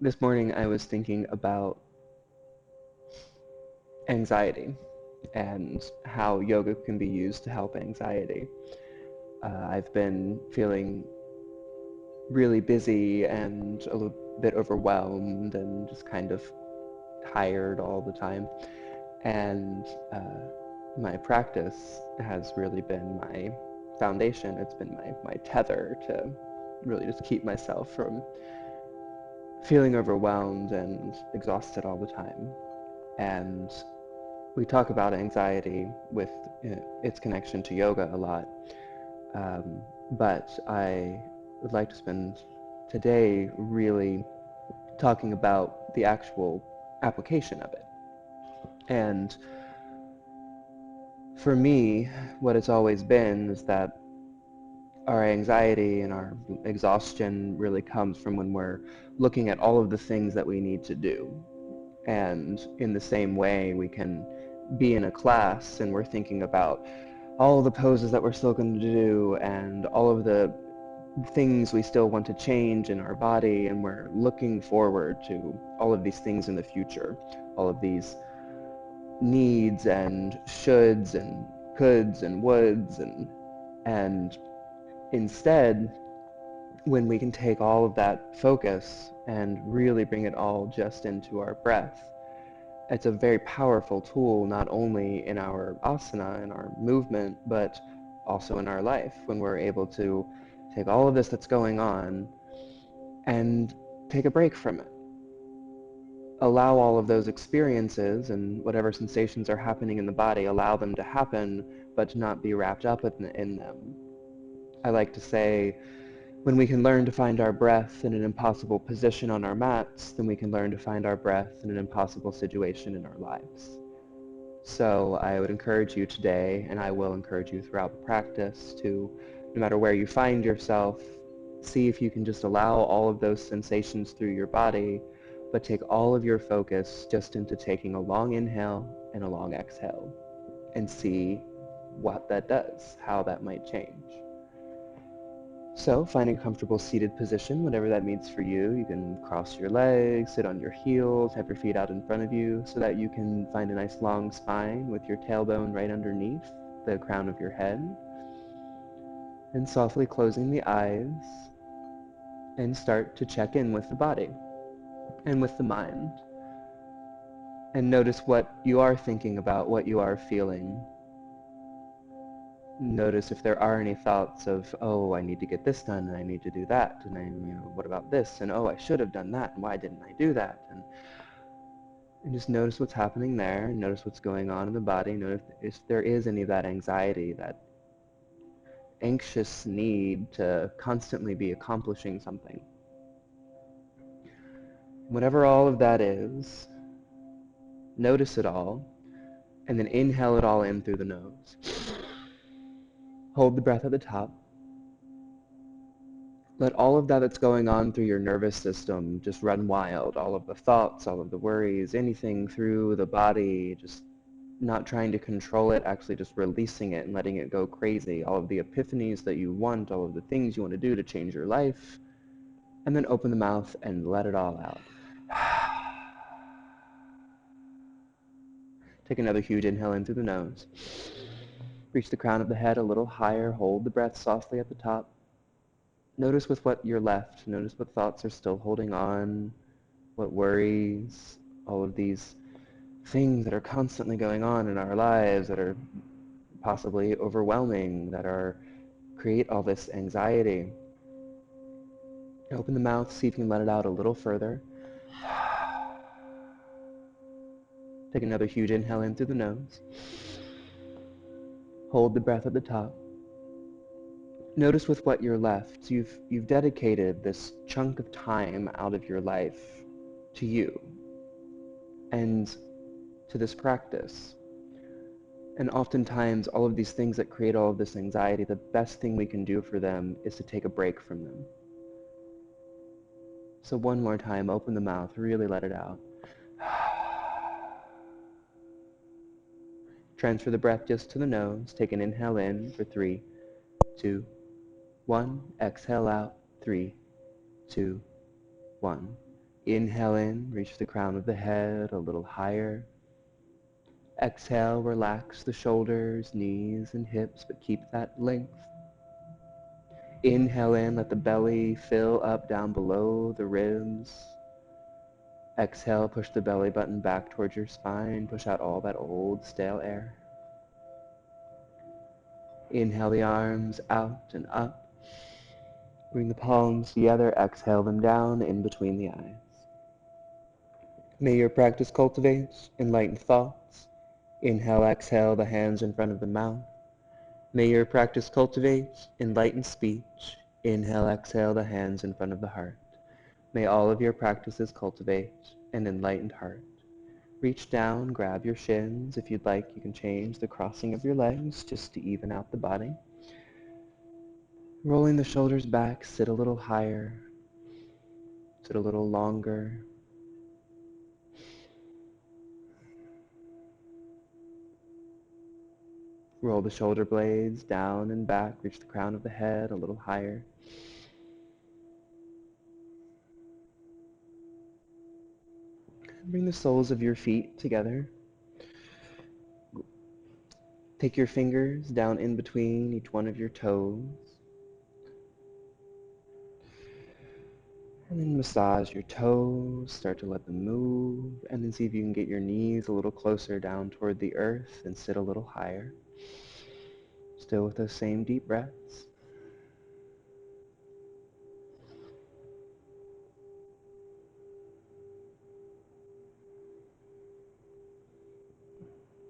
This morning I was thinking about anxiety and how yoga can be used to help anxiety. I've been feeling really busy and a little bit overwhelmed and just kind of tired all the time. And my practice has really been my foundation. It's been my tether to really just keep myself from feeling overwhelmed and exhausted all the time. And we talk about anxiety with its connection to yoga a lot, but I would like to spend today really talking about the actual application of it. And for me, what it's always been is that our anxiety and our exhaustion really comes from when we're looking at all of the things that we need to do. And in the same way, we can be in a class and we're thinking about all of the poses that we're still going to do and all of the things we still want to change in our body, and we're looking forward to all of these things in the future, all of these needs and shoulds and coulds and woulds, and instead, when we can take all of that focus and really bring it all just into our breath, it's a very powerful tool, not only in our asana, in our movement, but also in our life, when we're able to take all of this that's going on and take a break from it. Allow all of those experiences and whatever sensations are happening in the body, allow them to happen, but to not be wrapped up in them. I like to say, when we can learn to find our breath in an impossible position on our mats, then we can learn to find our breath in an impossible situation in our lives. So I would encourage you today, and I will encourage you throughout the practice, to, no matter where you find yourself, see if you can just allow all of those sensations through your body, but take all of your focus just into taking a long inhale and a long exhale, and see what that does, how that might change. So finding a comfortable seated position, whatever that means for you. You can cross your legs, sit on your heels, have your feet out in front of you so that you can find a nice long spine with your tailbone right underneath the crown of your head. And softly closing the eyes and start to check in with the body and with the mind. And notice what you are thinking about, what you are feeling. Notice if there are any thoughts of, oh, I need to get this done, and I need to do that, and what about this, and oh, I should have done that, and why didn't I do that? And just notice what's happening there, and notice what's going on in the body. Notice if there is any of that anxiety, that anxious need to constantly be accomplishing something. Whatever all of that is, notice it all, and then inhale it all in through the nose. Hold the breath at the top. Let all of that that's going on through your nervous system just run wild. All of the thoughts, all of the worries, anything through the body, just not trying to control it, actually just releasing it and letting it go crazy. All of the epiphanies that you want, all of the things you want to do to change your life. And then open the mouth and let it all out. Take another huge inhale in through the nose. Reach the crown of the head a little higher. Hold the breath softly at the top. Notice with what you're left. Notice what thoughts are still holding on, what worries, all of these things that are constantly going on in our lives that are possibly overwhelming, that create all this anxiety. Open the mouth, see if you can let it out a little further. Take another huge inhale in through the nose. Hold the breath at the top. Notice with what you're left. You've dedicated this chunk of time out of your life to you and to this practice. And oftentimes, all of these things that create all of this anxiety, the best thing we can do for them is to take a break from them. So one more time, open the mouth, really let it out. Transfer the breath just to the nose. Take an inhale in for 3, 2, 1. Exhale out. 3, 2, 1. Inhale in, reach the crown of the head a little higher. Exhale, relax the shoulders, knees, and hips, but keep that length. Inhale in, let the belly fill up down below the ribs. Exhale, push the belly button back towards your spine. Push out all that old, stale air. Inhale the arms out and up. Bring the palms together. Exhale them down in between the eyes. May your practice cultivate enlightened thoughts. Inhale, exhale, the hands in front of the mouth. May your practice cultivate enlightened speech. Inhale, exhale, the hands in front of the heart. May all of your practices cultivate an enlightened heart. Reach down, grab your shins. If you'd like, you can change the crossing of your legs just to even out the body. Rolling the shoulders back, sit a little higher, sit a little longer. Roll the shoulder blades down and back, reach the crown of the head a little higher. Bring the soles of your feet together. Take your fingers down in between each one of your toes. And then massage your toes, start to let them move, and then see if you can get your knees a little closer down toward the earth and sit a little higher. Still with those same deep breaths.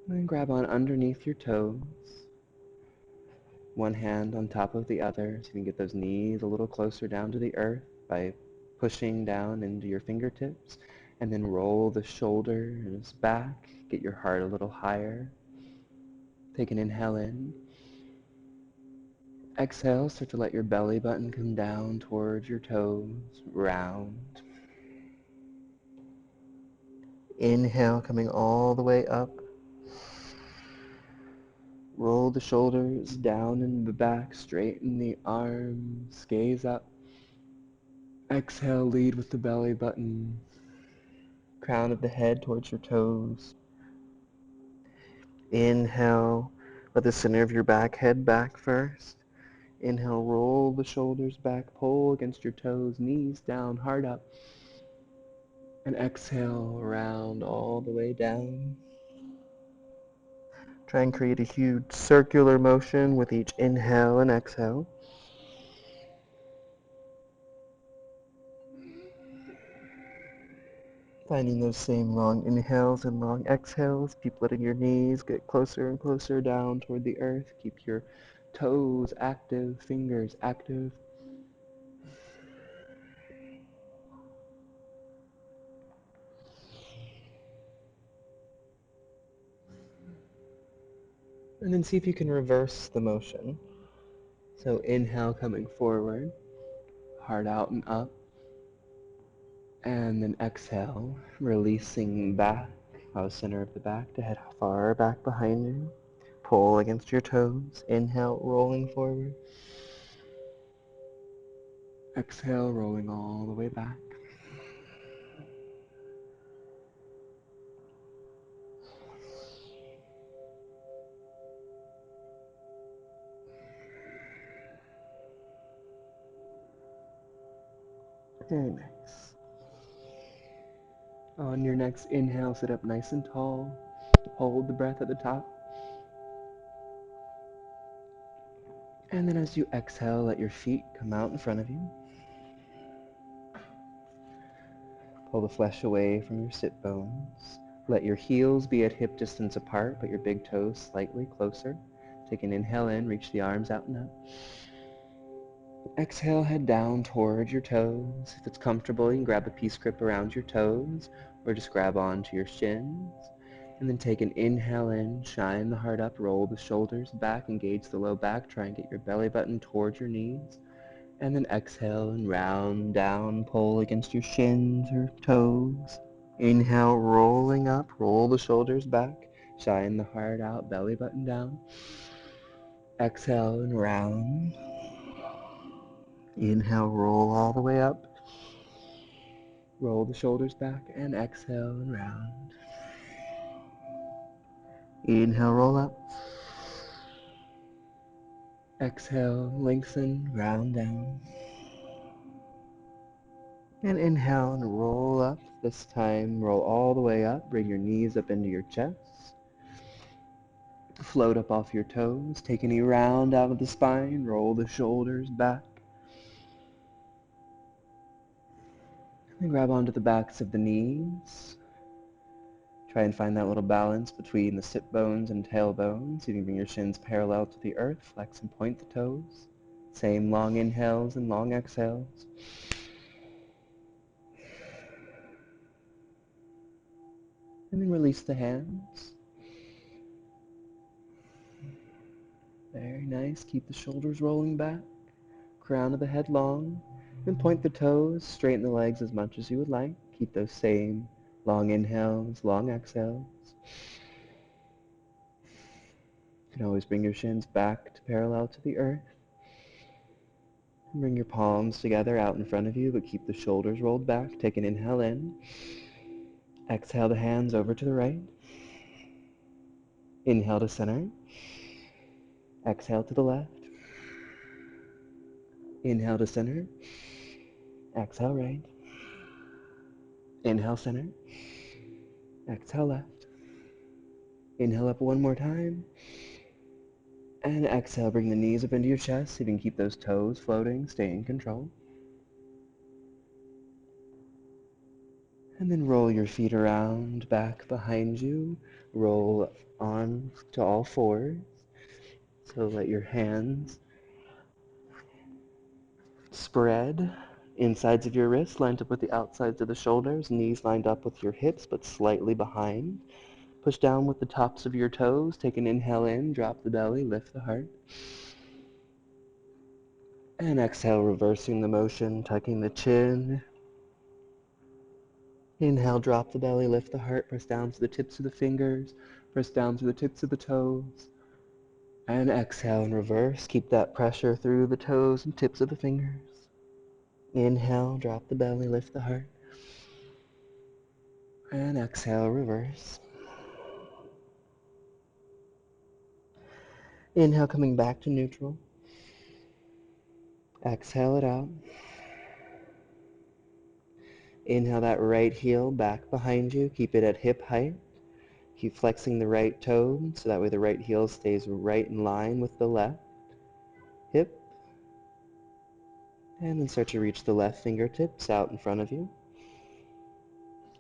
And then grab on underneath your toes. One hand on top of the other so you can get those knees a little closer down to the earth by pushing down into your fingertips. And then roll the shoulders back. Get your heart a little higher. Take an inhale in. Exhale, start to let your belly button come down towards your toes, round. Inhale, coming all the way up. Roll the shoulders down and the back, straighten the arms, gaze up. Exhale, lead with the belly button. Crown of the head towards your toes. Inhale, let the center of your back head back first. Inhale, roll the shoulders back, pull against your toes, knees down, heart up. And exhale, round all the way down. Try and create a huge circular motion with each inhale and exhale. Finding those same long inhales and long exhales. Keep letting your knees get closer and closer down toward the earth. Keep your toes active, fingers active. And then see if you can reverse the motion. So inhale coming forward, heart out and up. And then exhale, releasing back, out of center of the back to head far back behind you. Pull against your toes. Inhale, rolling forward. Exhale, rolling all the way back. Very nice. On your next inhale, sit up nice and tall. Hold the breath at the top. And then as you exhale, let your feet come out in front of you. Pull the flesh away from your sit bones. Let your heels be at hip distance apart, but your big toes slightly closer. Take an inhale in, reach the arms out and up. Exhale, head down towards your toes. If it's comfortable, you can grab a peace grip around your toes, or just grab onto your shins. And then take an inhale in, shine the heart up, roll the shoulders back, engage the low back, try and get your belly button towards your knees. And then exhale and round down, pull against your shins or toes. Inhale, rolling up, roll the shoulders back, shine the heart out, belly button down. Exhale and round. Inhale, roll all the way up. Roll the shoulders back and exhale and round. Inhale, roll up. Exhale, lengthen, round down. And inhale and roll up. This time, roll all the way up. Bring your knees up into your chest. Float up off your toes. Take a knee round out of the spine. Roll the shoulders back. And grab onto the backs of the knees. Try and find that little balance between the sit bones and tailbones. You can bring your shins parallel to the earth. Flex and point the toes. Same long inhales and long exhales. And then release the hands. Very nice. Keep the shoulders rolling back. Crown of the head long. And point the toes. Straighten the legs as much as you would like. Keep those same long inhales, long exhales. You can always bring your shins back to parallel to the earth. And bring your palms together out in front of you, but keep the shoulders rolled back. Take an inhale in. Exhale the hands over to the right. Inhale to center. Exhale to the left. Inhale to center. Exhale right. Inhale center. Exhale left. Inhale up one more time. And exhale, bring the knees up into your chest. So you can keep those toes floating, stay in control. And then roll your feet around, back behind you. Roll on to all fours. So let your hands spread. Insides of your wrists lined up with the outsides of the shoulders. Knees lined up with your hips, but slightly behind. Push down with the tops of your toes. Take an inhale in, drop the belly, lift the heart. And exhale, reversing the motion, tucking the chin. Inhale, drop the belly, lift the heart, press down to the tips of the fingers, press down to the tips of the toes. And exhale and reverse. Keep that pressure through the toes and tips of the fingers. Inhale, drop the belly, lift the heart. And exhale, reverse. Inhale, coming back to neutral. Exhale it out. Inhale that right heel back behind you. Keep it at hip height. Keep flexing the right toe so that way the right heel stays right in line with the left hip. And then start to reach the left fingertips out in front of you.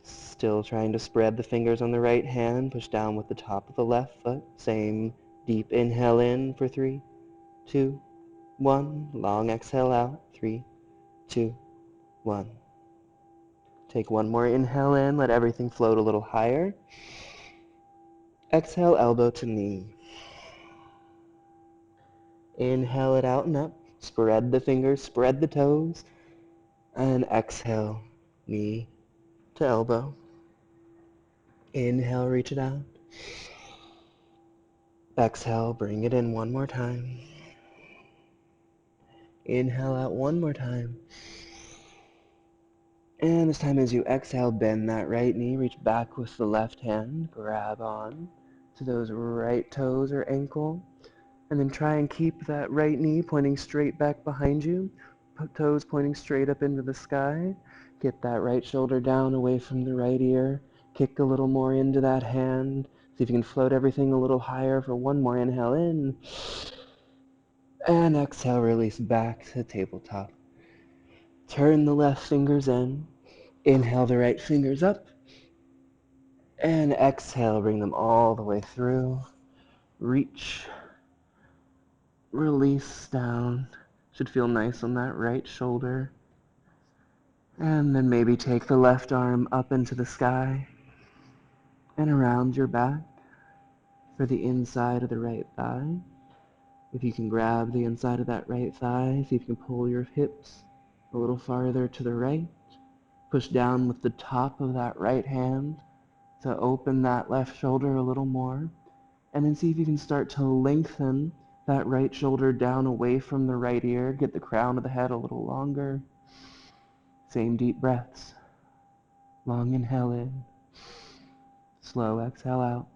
Still trying to spread the fingers on the right hand. Push down with the top of the left foot. Same deep inhale in for 3, 2, 1. Long exhale out. 3, 2, 1. Take one more inhale in. Let everything float a little higher. Exhale, elbow to knee. Inhale it out and up. Spread the fingers, spread the toes. And exhale, knee to elbow. Inhale, reach it out. Exhale, bring it in one more time. Inhale out one more time. And this time as you exhale, bend that right knee, reach back with the left hand, grab on to those right toes or ankle, and then try and keep that right knee pointing straight back behind you, toes pointing straight up into the sky. Get that right shoulder down away from the right ear, kick a little more into that hand, see if you can float everything a little higher for one more inhale in, and exhale, release back to tabletop. Turn the left fingers in. Inhale the right fingers up. And exhale, bring them all the way through. Reach. Release down. Should feel nice on that right shoulder. And then maybe take the left arm up into the sky and around your back for the inside of the right thigh. If you can grab the inside of that right thigh, see if you can pull your hips a little farther to the right. Push down with the top of that right hand to open that left shoulder a little more. And then see if you can start to lengthen that right shoulder down away from the right ear. Get the crown of the head a little longer. Same deep breaths. Long inhale in. Slow exhale out.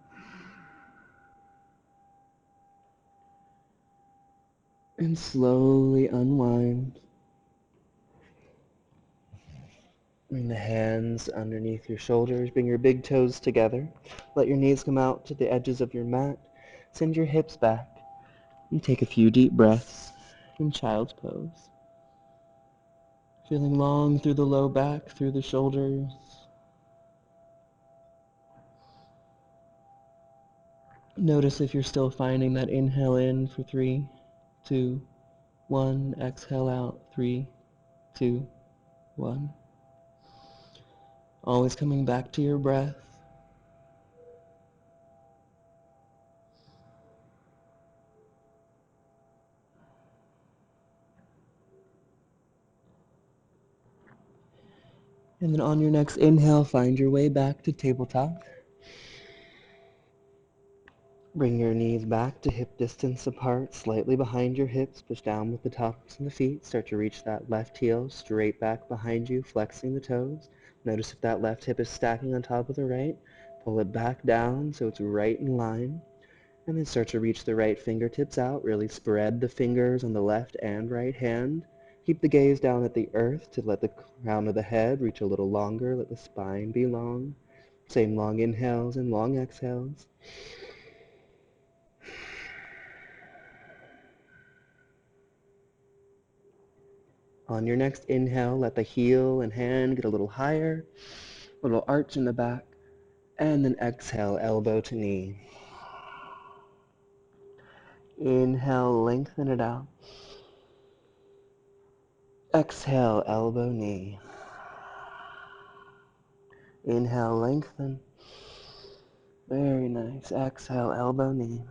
And slowly unwind. Bring the hands underneath your shoulders. Bring your big toes together. Let your knees come out to the edges of your mat. Send your hips back. And take a few deep breaths in child's pose. Feeling long through the low back, through the shoulders. Notice if you're still finding that inhale in for 3, 2, 1. Exhale out. 3, 2, 1. Always coming back to your breath. And then on your next inhale, find your way back to tabletop. Bring your knees back to hip distance apart, slightly behind your hips. Push down with the tops of the feet. Start to reach that left heel straight back behind you, flexing the toes. Notice if that left hip is stacking on top of the right. Pull it back down so it's right in line. And then start to reach the right fingertips out. Really spread the fingers on the left and right hand. Keep the gaze down at the earth to let the crown of the head reach a little longer. Let the spine be long. Same long inhales and long exhales. On your next inhale, let the heel and hand get a little higher, a little arch in the back, and then exhale, elbow to knee. Inhale, lengthen it out. Exhale, elbow, knee. Inhale, lengthen. Very nice. Exhale, elbow, knee.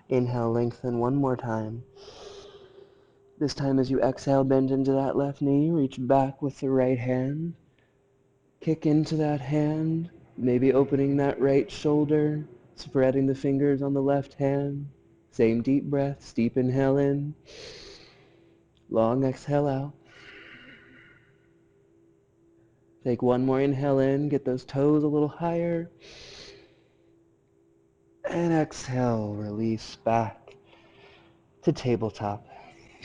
Inhale, lengthen one more time. This time as you exhale, bend into that left knee, reach back with the right hand. Kick into that hand, maybe opening that right shoulder, spreading the fingers on the left hand. Same deep breaths, deep inhale in, long exhale out. Take one more inhale in, get those toes a little higher. And exhale, release back to tabletop.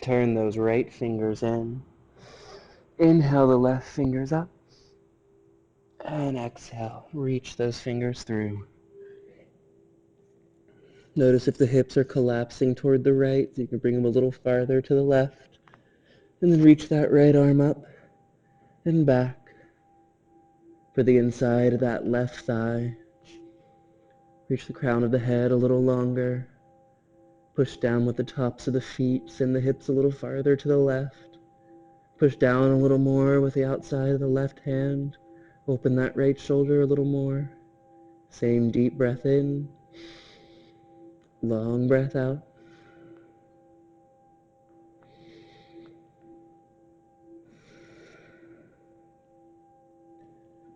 Turn those right fingers in. Inhale the left fingers up. And exhale, reach those fingers through. Notice if the hips are collapsing toward the right, so you can bring them a little farther to the left. And then reach that right arm up and back for the inside of that left thigh. Reach the crown of the head a little longer. Push down with the tops of the feet. Send the hips a little farther to the left. Push down a little more with the outside of the left hand. Open that right shoulder a little more. Same deep breath in. Long breath out.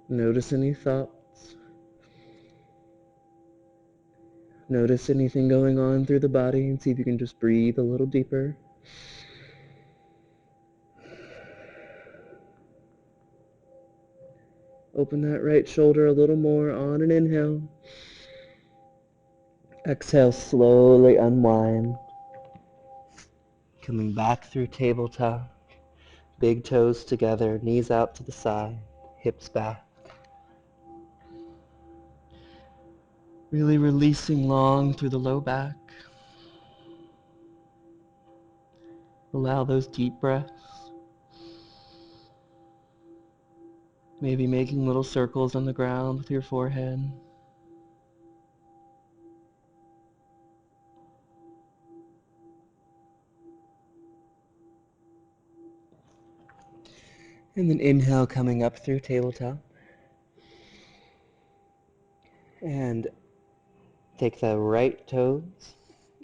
Notice any thoughts. Notice anything going on through the body and see if you can just breathe a little deeper. Open that right shoulder a little more on an inhale. Exhale, slowly unwind. Coming back through tabletop. Big toes together, knees out to the side, hips back. Really releasing long through the low back. Allow those deep breaths. Maybe making little circles on the ground with your forehead. And then inhale, coming up through tabletop. And take the right toes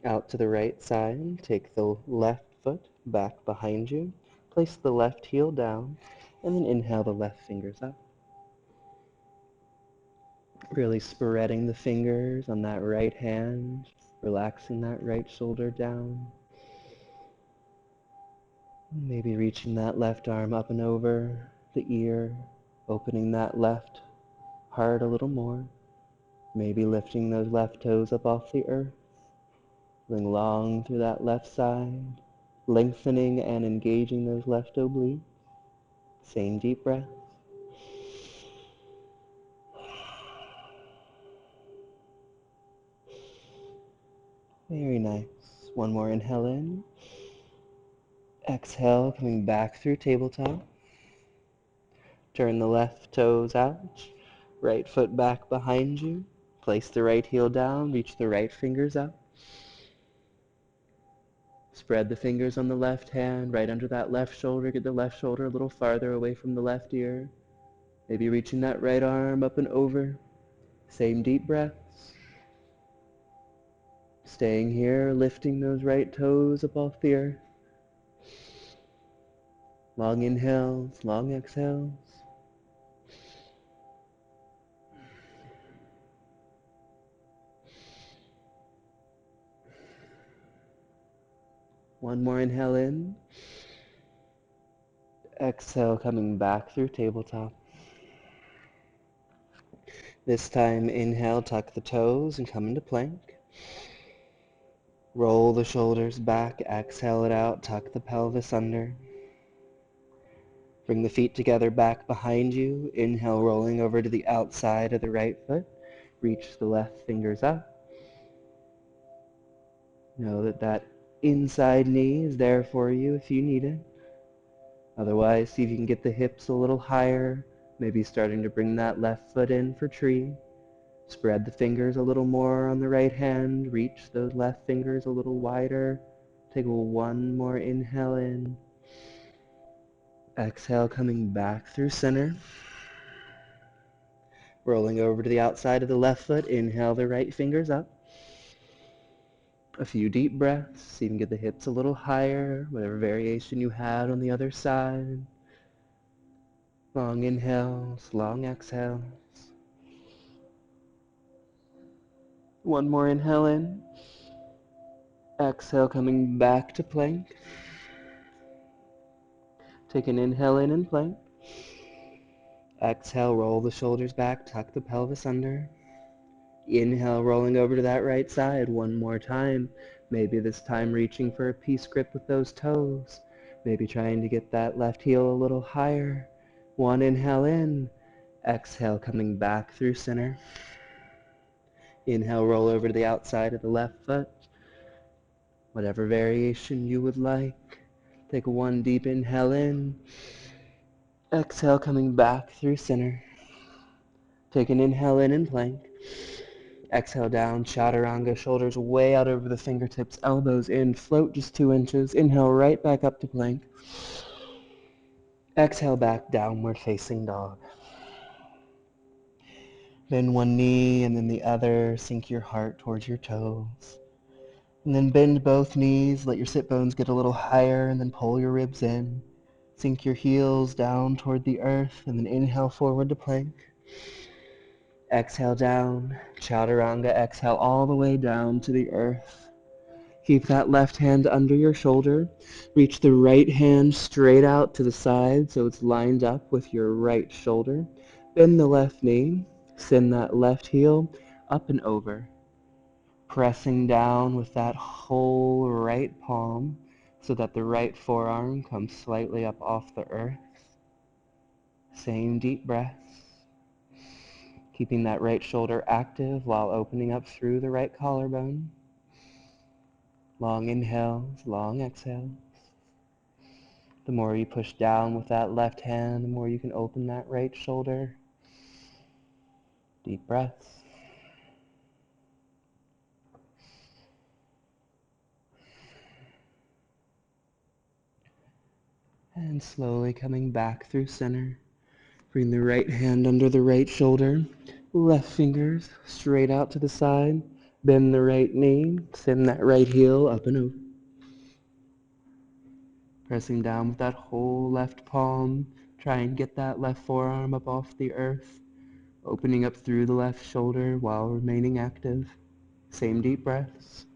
out to the right side. Take the left foot back behind you. Place the left heel down. And then inhale the left fingers up. Really spreading the fingers on that right hand. Relaxing that right shoulder down. Maybe reaching that left arm up and over. the ear, opening that left heart a little more, maybe lifting those left toes up off the earth, going long through that left side, lengthening and engaging those left obliques. Same deep breath. Very nice. One more inhale in. Exhale, coming back through tabletop. Turn the left toes out. Right foot back behind you. Place the right heel down. Reach the right fingers up. Spread the fingers on the left hand, right under that left shoulder. Get the left shoulder a little farther away from the left ear. Maybe reaching that right arm up and over. Same deep breaths. Staying here, lifting those right toes up off the earth. Long inhales, long exhales. One more inhale in. Exhale, coming back through tabletop. This time, inhale, tuck the toes and come into plank. Roll the shoulders back, exhale it out, tuck the pelvis under. Bring the feet together back behind you. Inhale, rolling over to the outside of the right foot. Reach the left fingers up. Know that that inside knee is there for you if you need it. Otherwise, see if you can get the hips a little higher, maybe starting to bring that left foot in for tree. Spread the fingers a little more on the right hand. Reach those left fingers a little wider. Take one more inhale in. Exhale, coming back through center. Rolling over to the outside of the left foot. Inhale the right fingers up. A few deep breaths. See if you can get the hips a little higher. Whatever variation you had on the other side. Long inhales, long exhales. One more inhale in. Exhale, coming back to plank. Take an inhale in and plank. Exhale, roll the shoulders back, tuck the pelvis under. Inhale, rolling over to that right side one more time. Maybe this time reaching for a peace grip with those toes. Maybe trying to get that left heel a little higher. One inhale in. Exhale, coming back through center. Inhale, roll over to the outside of the left foot. Whatever variation you would like. Take one deep inhale in. Exhale, coming back through center. Take an inhale in and plank. Exhale down, chaturanga, shoulders way out over the fingertips, elbows in, float just 2 inches. Inhale right back up to plank. Exhale back, downward facing dog. Bend one knee and then the other, sink your heart towards your toes. And then bend both knees, let your sit bones get a little higher, and then pull your ribs in. Sink your heels down toward the earth, and then inhale forward to plank. Exhale down, chaturanga, exhale all the way down to the earth. Keep that left hand under your shoulder. Reach the right hand straight out to the side so it's lined up with your right shoulder. Bend the left knee. Send that left heel up and over. Pressing down with that whole right palm so that the right forearm comes slightly up off the earth. Same deep breaths. Keeping that right shoulder active while opening up through the right collarbone. Long inhales, long exhales. The more you push down with that left hand, the more you can open that right shoulder. Deep breaths. And slowly coming back through center. Bring the right hand under the right shoulder. Left fingers straight out to the side. Bend the right knee. Send that right heel up and over. Pressing down with that whole left palm. Try and get that left forearm up off the earth. Opening up through the left shoulder while remaining active. Same deep breaths.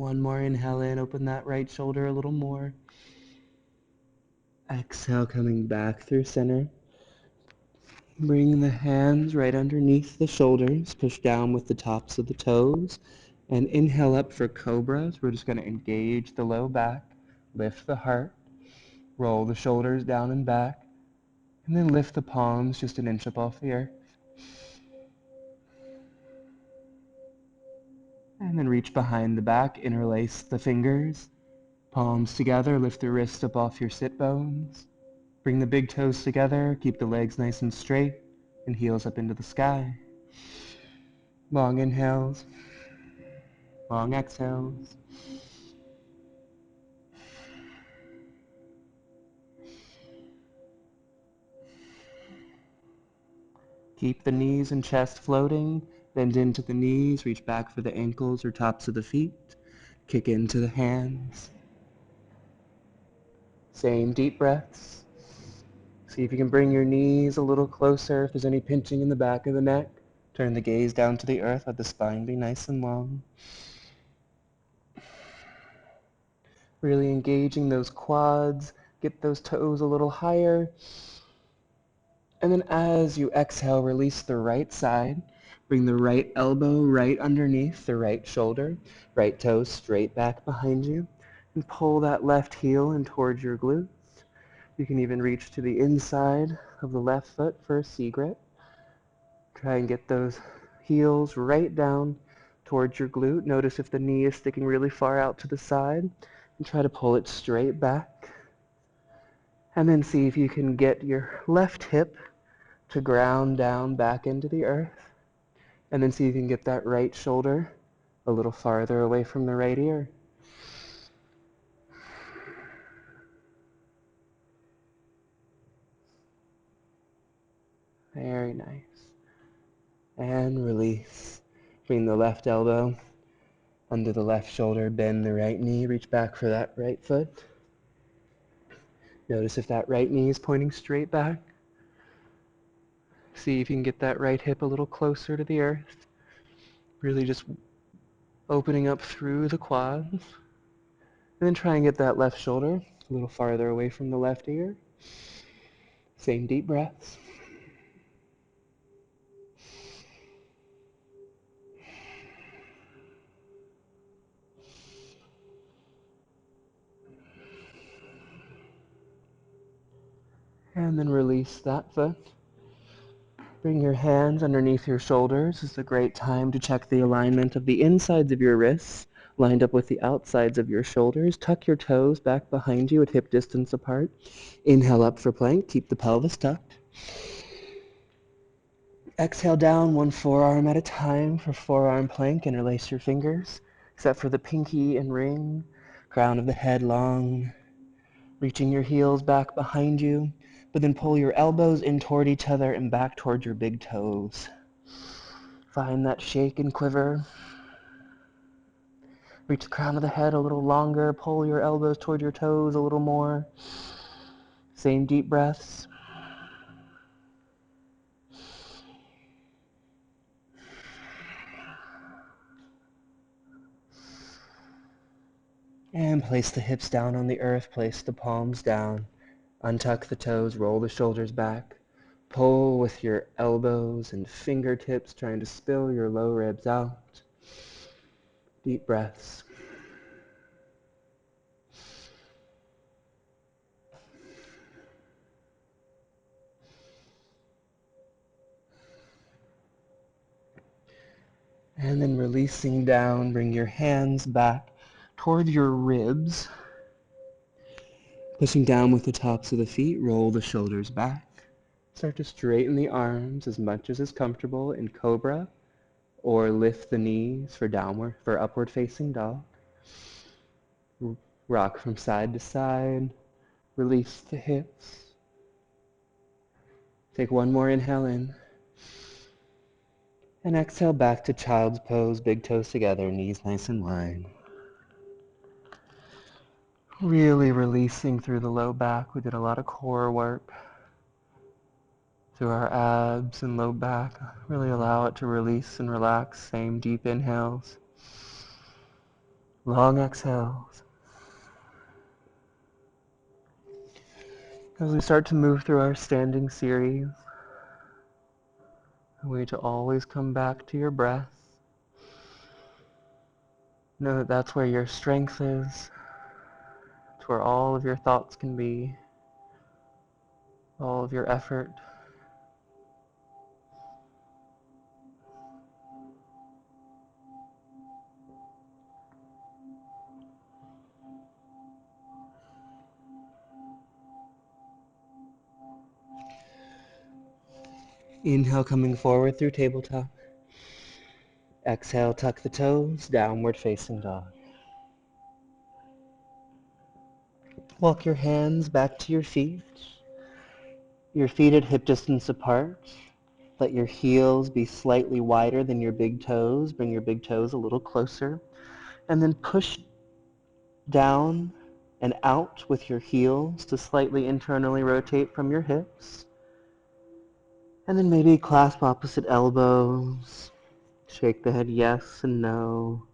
One more inhale in, open that right shoulder a little more. Exhale, coming back through center. Bring the hands right underneath the shoulders, push down with the tops of the toes, and inhale up for cobras. We're just going to engage the low back, lift the heart, roll the shoulders down and back, and then lift the palms just an inch up off the earth. And then reach behind the back, interlace the fingers, palms together, lift the wrist up off your sit bones. Bring the big toes together, keep the legs nice and straight, and heels up into the sky. Long inhales, long exhales. Keep the knees and chest floating, bend into the knees, reach back for the ankles or tops of the feet, kick into the hands. Same deep breaths. See if you can bring your knees a little closer. If there's any pinching in the back of the neck, turn the gaze down to the earth. Let the spine be nice and long. Really engaging those quads. Get those toes a little higher. And then as you exhale, release the right side. Bring the right elbow right underneath the right shoulder. Right toe straight back behind you. And pull that left heel in towards your glutes. You can even reach to the inside of the left foot for a C grip. Try and get those heels right down towards your glute. Notice if the knee is sticking really far out to the side. And try to pull it straight back. And then see if you can get your left hip to ground down back into the earth. And then see if you can get that right shoulder a little farther away from the right ear. Very nice. And release. Bring the left elbow under the left shoulder, bend the right knee, reach back for that right foot. Notice if that right knee is pointing straight back. See if you can get that right hip a little closer to the earth. Really just opening up through the quads. And then try and get that left shoulder a little farther away from the left ear. Same deep breaths. And then release that foot. Bring your hands underneath your shoulders. This is a great time to check the alignment of the insides of your wrists lined up with the outsides of your shoulders. Tuck your toes back behind you at hip distance apart. Inhale up for plank. Keep the pelvis tucked. Exhale down one forearm at a time for forearm plank. Interlace your fingers, except for the pinky and ring. Crown of the head long. Reaching your heels back behind you, but then pull your elbows in toward each other and back toward your big toes. Find that shake and quiver. Reach the crown of the head a little longer. Pull your elbows toward your toes a little more. Same deep breaths. And place the hips down on the earth. Place the palms down. Untuck the toes. Roll the shoulders back. Pull with your elbows and fingertips, trying to spill your low ribs out. Deep breaths. And then releasing down, bring your hands back toward your ribs. Pushing down with the tops of the feet, roll the shoulders back. Start to straighten the arms as much as is comfortable in cobra, or lift the knees for downward, for upward facing dog. Rock from side to side. Release the hips. Take one more inhale in. And exhale back to child's pose, big toes together, knees nice and wide. Really releasing through the low back. We did a lot of core work through our abs and low back. Really allow it to release and relax. Same deep inhales. Long exhales. As we start to move through our standing series, I want you to always come back to your breath. Know that that's where your strength is. It's where all of your thoughts can be, all of your effort. Inhale, coming forward through tabletop. Exhale, tuck the toes, downward facing dog. Walk your hands back to your feet at hip distance apart. Let your heels be slightly wider than your big toes. Bring your big toes a little closer. And then push down and out with your heels to slightly internally rotate from your hips. And then maybe clasp opposite elbows. Shake the head yes and no.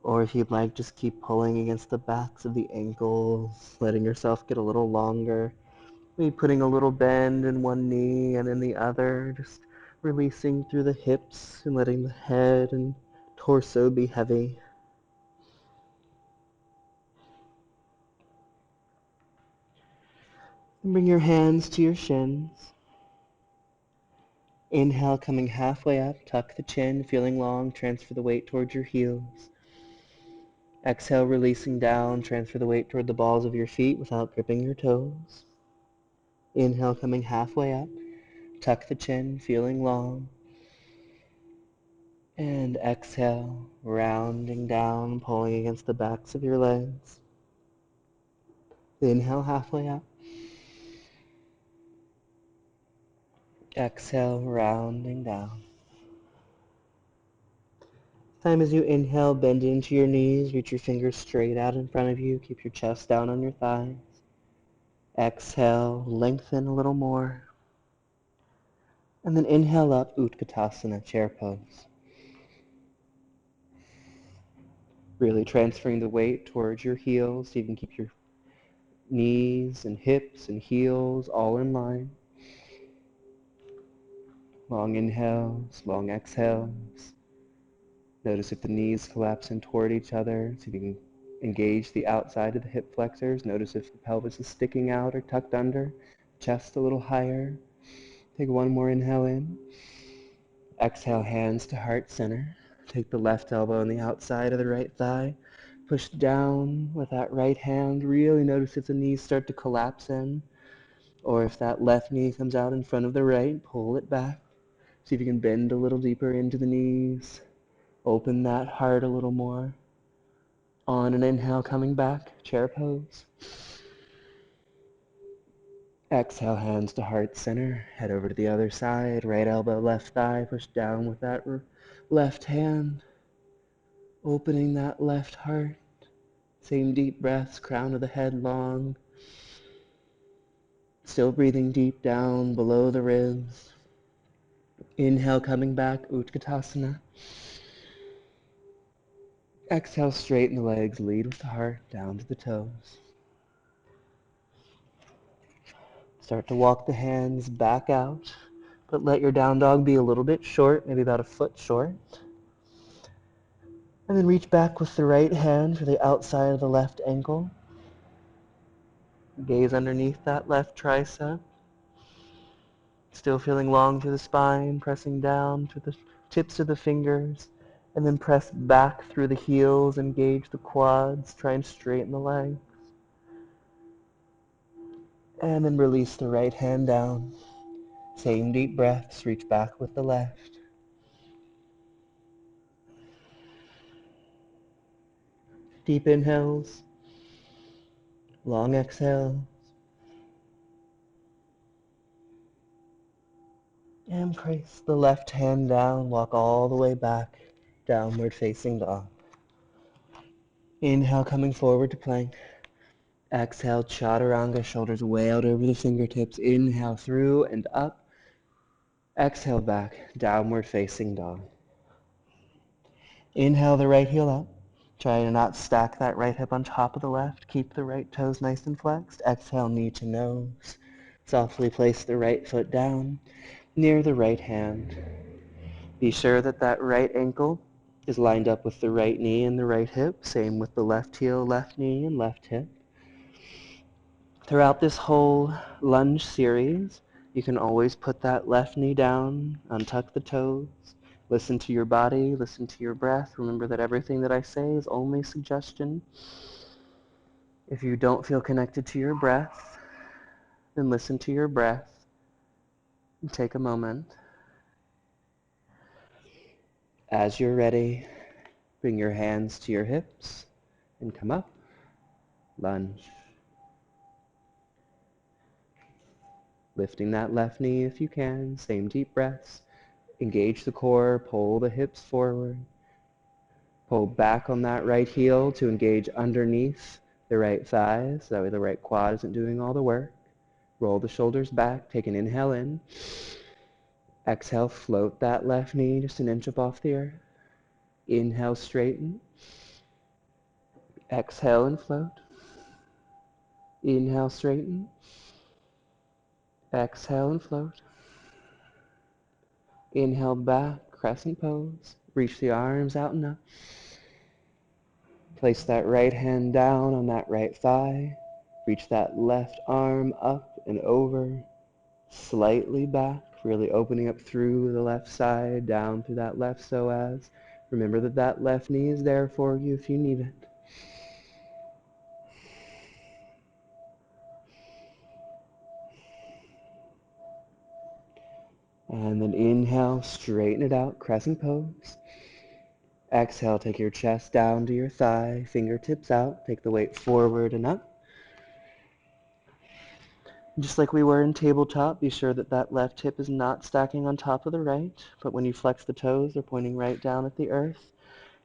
Or if you'd like, just keep pulling against the backs of the ankles, letting yourself get a little longer. Maybe putting a little bend in one knee and in the other, just releasing through the hips and letting the head and torso be heavy. And bring your hands to your shins. Inhale, coming halfway up, tuck the chin, feeling long, transfer the weight towards your heels. Exhale, releasing down, transfer the weight toward the balls of your feet without gripping your toes. Inhale, coming halfway up, tuck the chin, feeling long. And exhale, rounding down, pulling against the backs of your legs. Inhale, halfway up. Exhale, rounding down. Time as you inhale, bend into your knees, reach your fingers straight out in front of you, keep your chest down on your thighs. Exhale, lengthen a little more. And then inhale up, Utkatasana, chair pose. Really transferring the weight towards your heels so you can keep your knees and hips and heels all in line. Long inhales, long exhales. Notice if the knees collapse in toward each other, so you can engage the outside of the hip flexors. Notice if the pelvis is sticking out or tucked under, chest a little higher. Take one more inhale in. Exhale, hands to heart center. Take the left elbow on the outside of the right thigh. Push down with that right hand. Really notice if the knees start to collapse in, or if that left knee comes out in front of the right, pull it back. See if you can bend a little deeper into the knees. Open that heart a little more. On an inhale, coming back, chair pose. Exhale, hands to heart center. Head over to the other side. Right elbow, left thigh. Push down with that left hand. Opening that left heart. Same deep breaths, crown of the head long. Still breathing deep down below the ribs. Inhale, coming back, Utkatasana. Exhale, straighten the legs, lead with the heart, down to the toes. Start to walk the hands back out, but let your down dog be a little bit short, maybe about a foot short. And then reach back with the right hand for the outside of the left ankle. Gaze underneath that left tricep. Still feeling long through the spine, pressing down to the tips of the fingers, and then press back through the heels, engage the quads, try and straighten the legs. And then release the right hand down. Same deep breaths, reach back with the left. Deep inhales, long exhales. And place the left hand down, walk all the way back, downward facing dog. Inhale, coming forward to plank. Exhale, chaturanga, shoulders way out over the fingertips. Inhale through and up. Exhale back, downward facing dog. Inhale the right heel up. Try to not stack that right hip on top of the left. Keep the right toes nice and flexed. Exhale, knee to nose. Softly place the right foot down near the right hand. Be sure that that right ankle is lined up with the right knee and the right hip. Same with the left heel, left knee, and left hip. Throughout this whole lunge series, you can always put that left knee down, untuck the toes, listen to your body, listen to your breath. Remember that everything that I say is only suggestion. If you don't feel connected to your breath, then listen to your breath and take a moment. As you're ready, bring your hands to your hips and come up. Lunge. Lifting that left knee if you can. Same deep breaths. Engage the core. Pull the hips forward. Pull back on that right heel to engage underneath the right thighs. That way the right quad isn't doing all the work. Roll the shoulders back. Take an inhale in. Exhale, float that left knee just an inch up off the earth. Inhale, straighten. Exhale and float. Inhale, straighten. Exhale and float. Inhale back, crescent pose. Reach the arms out and up. Place that right hand down on that right thigh. Reach that left arm up and over. Slightly back, really opening up through the left side, down through that left psoas. Remember that that left knee is there for you if you need it. And then inhale, straighten it out, crescent pose. Exhale, take your chest down to your thigh, fingertips out, take the weight forward and up. Just like we were in tabletop, be sure that that left hip is not stacking on top of the right, but when you flex the toes, they're pointing right down at the earth.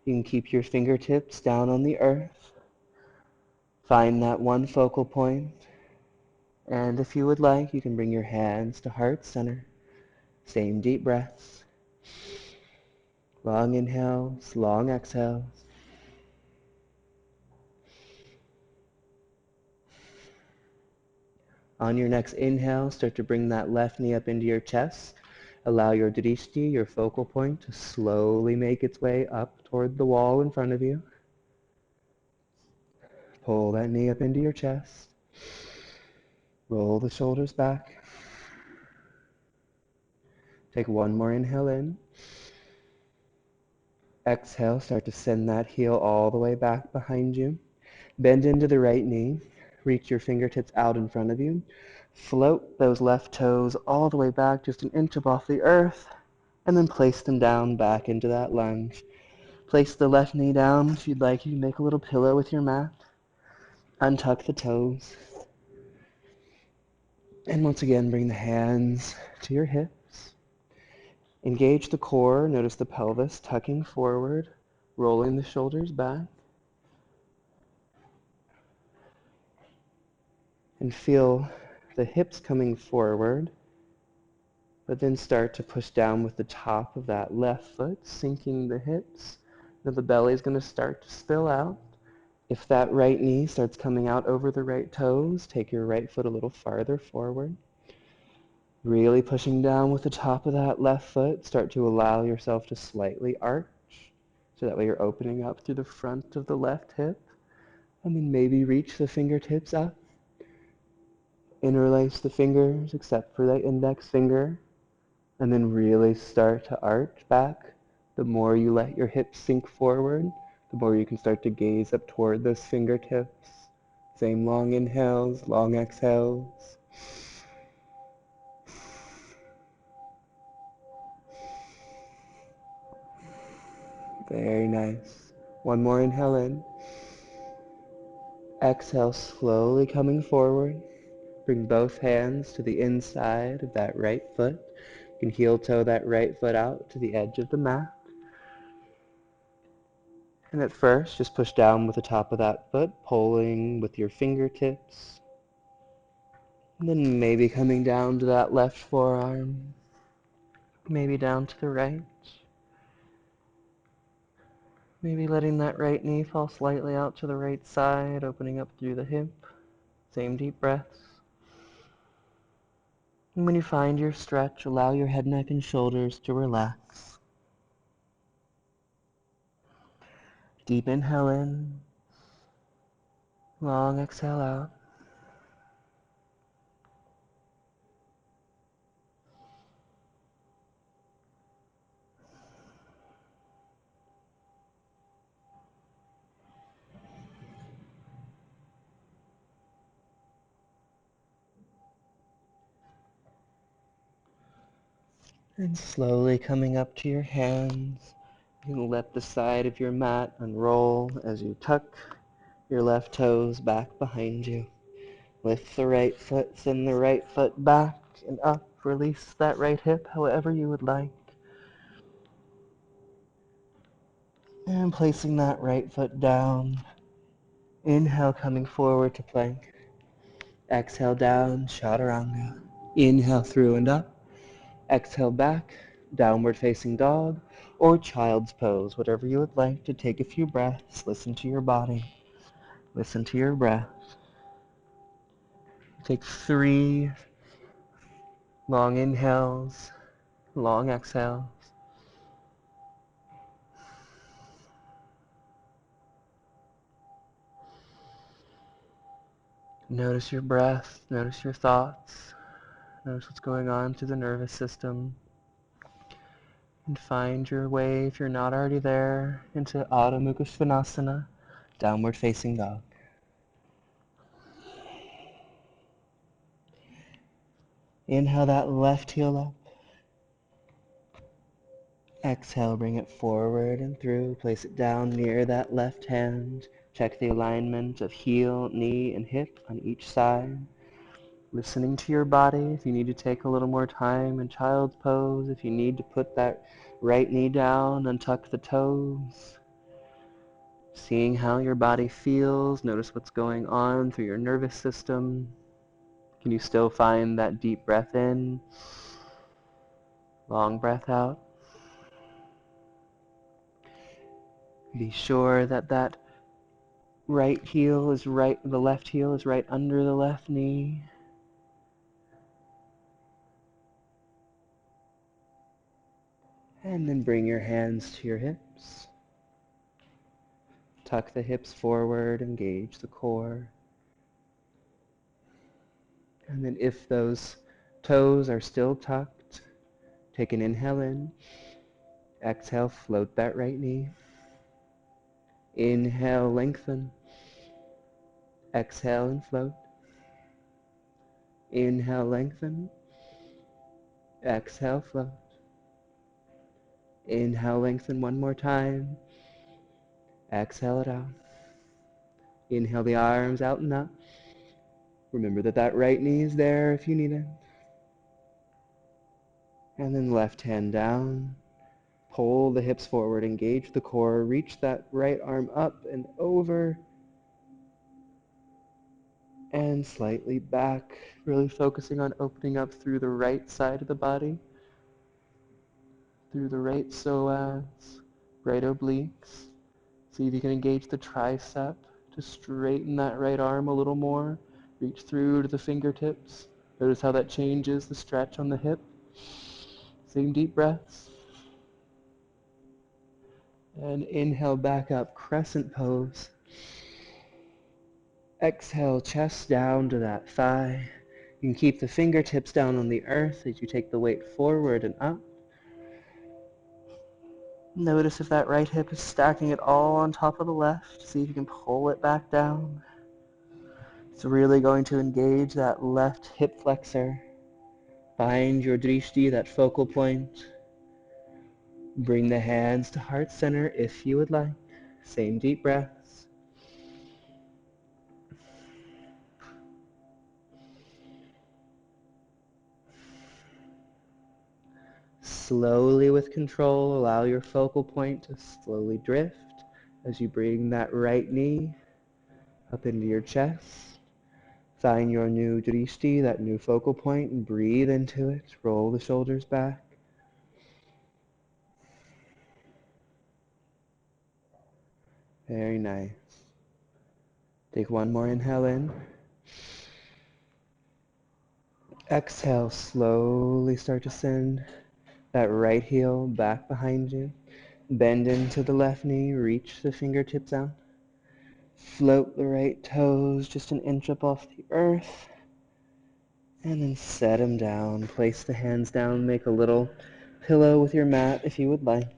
You can keep your fingertips down on the earth. Find that one focal point. And if you would like, you can bring your hands to heart center. Same deep breaths. Long inhales, long exhales. On your next inhale, start to bring that left knee up into your chest. Allow your drishti, your focal point, to slowly make its way up toward the wall in front of you. Pull that knee up into your chest. Roll the shoulders back. Take one more inhale in. Exhale, start to send that heel all the way back behind you. Bend into the right knee. Reach your fingertips out in front of you. Float those left toes all the way back just an inch above the earth, and then place them down back into that lunge. Place the left knee down. If you'd like, you can make a little pillow with your mat. Untuck the toes. And once again, bring the hands to your hips. Engage the core. Notice the pelvis tucking forward, rolling the shoulders back. And feel the hips coming forward, but then start to push down with the top of that left foot, sinking the hips. Now the belly is going to start to spill out. If that right knee starts coming out over the right toes, take your right foot a little farther forward. Really pushing down with the top of that left foot. Start to allow yourself to slightly arch, so that way you're opening up through the front of the left hip. And then maybe reach the fingertips up. Interlace the fingers except for the index finger. And then really start to arch back. The more you let your hips sink forward, the more you can start to gaze up toward those fingertips. Same long inhales, long exhales. Very nice. One more inhale in. Exhale, slowly coming forward. Bring both hands to the inside of that right foot. You can heel toe that right foot out to the edge of the mat. And at first, just push down with the top of that foot, pulling with your fingertips. And then maybe coming down to that left forearm. Maybe down to the right. Maybe letting that right knee fall slightly out to the right side, opening up through the hip. Same deep breaths. And when you find your stretch, allow your head, neck, and shoulders to relax. Deep inhale in. Long exhale out. And slowly coming up to your hands, you can let the side of your mat unroll as you tuck your left toes back behind you. Lift the right foot, send the right foot back and up. Release that right hip however you would like. And placing that right foot down. Inhale, coming forward to plank. Exhale down, chaturanga. Inhale through and up. Exhale back, downward facing dog, or child's pose, whatever you would like to take a few breaths. Listen to your body. Listen to your breath. Take 3 long inhales, long exhales. Notice your breath, notice your thoughts, notice what's going on through the nervous system. And find your way, if you're not already there, into Adho Mukha Svanasana, downward facing dog. Inhale that left heel up. Exhale, bring it forward and through. Place it down near that left hand. Check the alignment of heel, knee, and hip on each side. Listening to your body. If you need to take a little more time in child's pose, if you need to put that right knee down and tuck the toes. Seeing how your body feels. Notice what's going on through your nervous system. Can you still find that deep breath in? Long breath out. Be sure that that right heel is right, the left heel is right under the left knee. And then bring your hands to your hips. Tuck the hips forward, engage the core. And then if those toes are still tucked, take an inhale in. Exhale, float that right knee. Inhale, lengthen. Exhale and float. Inhale, lengthen. Exhale, float. Inhale, lengthen one more time. Exhale it out. Inhale the arms out and up. Remember that that right knee is there if you need it. And then left hand down. Pull the hips forward, engage the core, reach that right arm up and over and slightly back, really focusing on opening up through the right side of the body, through the right psoas, right obliques. See if you can engage the tricep to straighten that right arm a little more. Reach through to the fingertips. Notice how that changes the stretch on the hip. Same deep breaths. And inhale back up, crescent pose. Exhale, chest down to that thigh. You can keep the fingertips down on the earth as you take the weight forward and up. Notice if that right hip is stacking it all on top of the left. See if you can pull it back down. It's really going to engage that left hip flexor. Find your drishti, that focal point. Bring the hands to heart center if you would like. Same deep breaths. Slowly with control, allow your focal point to slowly drift as you bring that right knee up into your chest. Find your new drishti, that new focal point, and breathe into it. Roll the shoulders back. Very nice. Take one more inhale in. Exhale, slowly start to send that right heel back behind you. Bend into the left knee, reach the fingertips out. Float the right toes just an inch up off the earth. And then set them down. Place the hands down. Make a little pillow with your mat if you would like.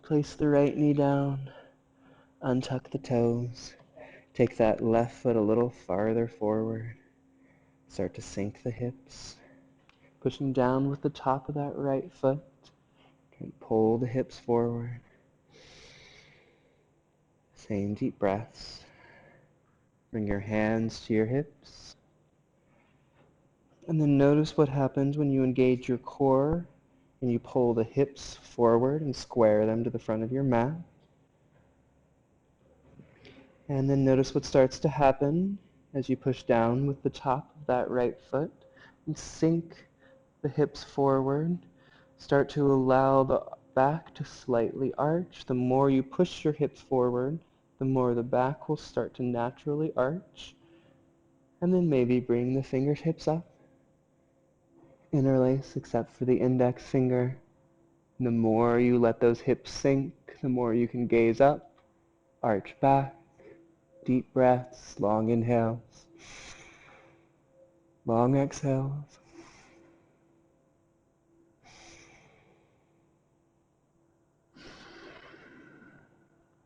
Place the right knee down. Untuck the toes. Take that left foot a little farther forward. Start to sink the hips. Pushing down with the top of that right foot. And pull the hips forward. Same deep breaths. Bring your hands to your hips. And then notice what happens when you engage your core and you pull the hips forward and square them to the front of your mat. And then notice what starts to happen as you push down with the top of that right foot and sink the hips forward. Start to allow the back to slightly arch. The more you push your hips forward, the more the back will start to naturally arch. And then maybe bring the fingertips up. Interlace except for the index finger. And the more you let those hips sink, the more you can gaze up, arch back, deep breaths, long inhales, long exhales.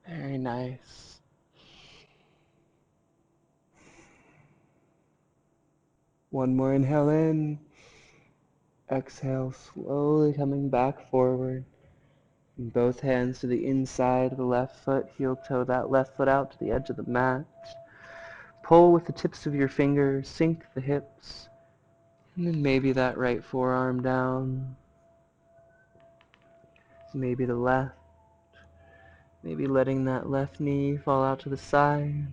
Very nice. One more inhale in. Exhale, slowly coming back forward. And both hands to the inside of the left foot. Heel toe that left foot out to the edge of the mat. Pull with the tips of your fingers. Sink the hips. And then maybe that right forearm down. Maybe the left. Maybe letting that left knee fall out to the side.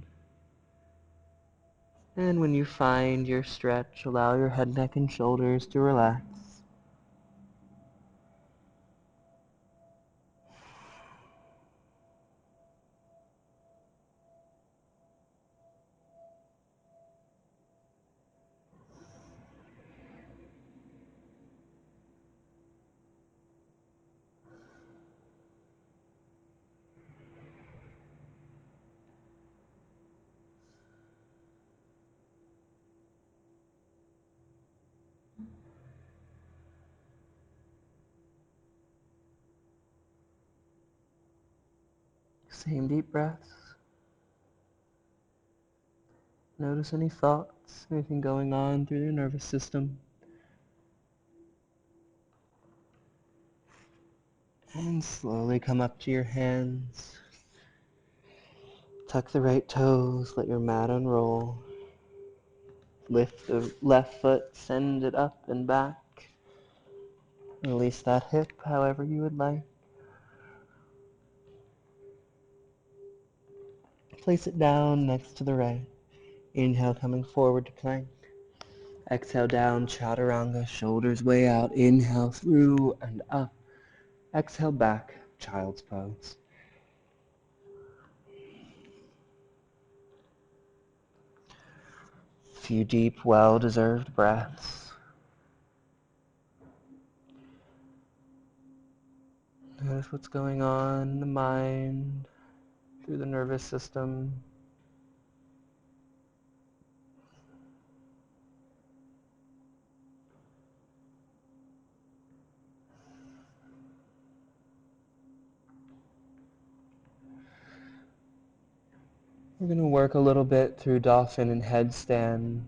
And when you find your stretch, allow your head, neck, and shoulders to relax. Same deep breaths. Notice any thoughts, anything going on through your nervous system. And slowly come up to your hands. Tuck the right toes, let your mat unroll. Lift the left foot, send it up and back. Release that hip however you would like. Place it down next to the right. Inhale, coming forward to plank. Exhale down, chaturanga, shoulders way out. Inhale through and up. Exhale back, child's pose. A few deep, well-deserved breaths. Notice what's going on in the mind, through the nervous system. We're going to work a little bit through dolphin and headstand,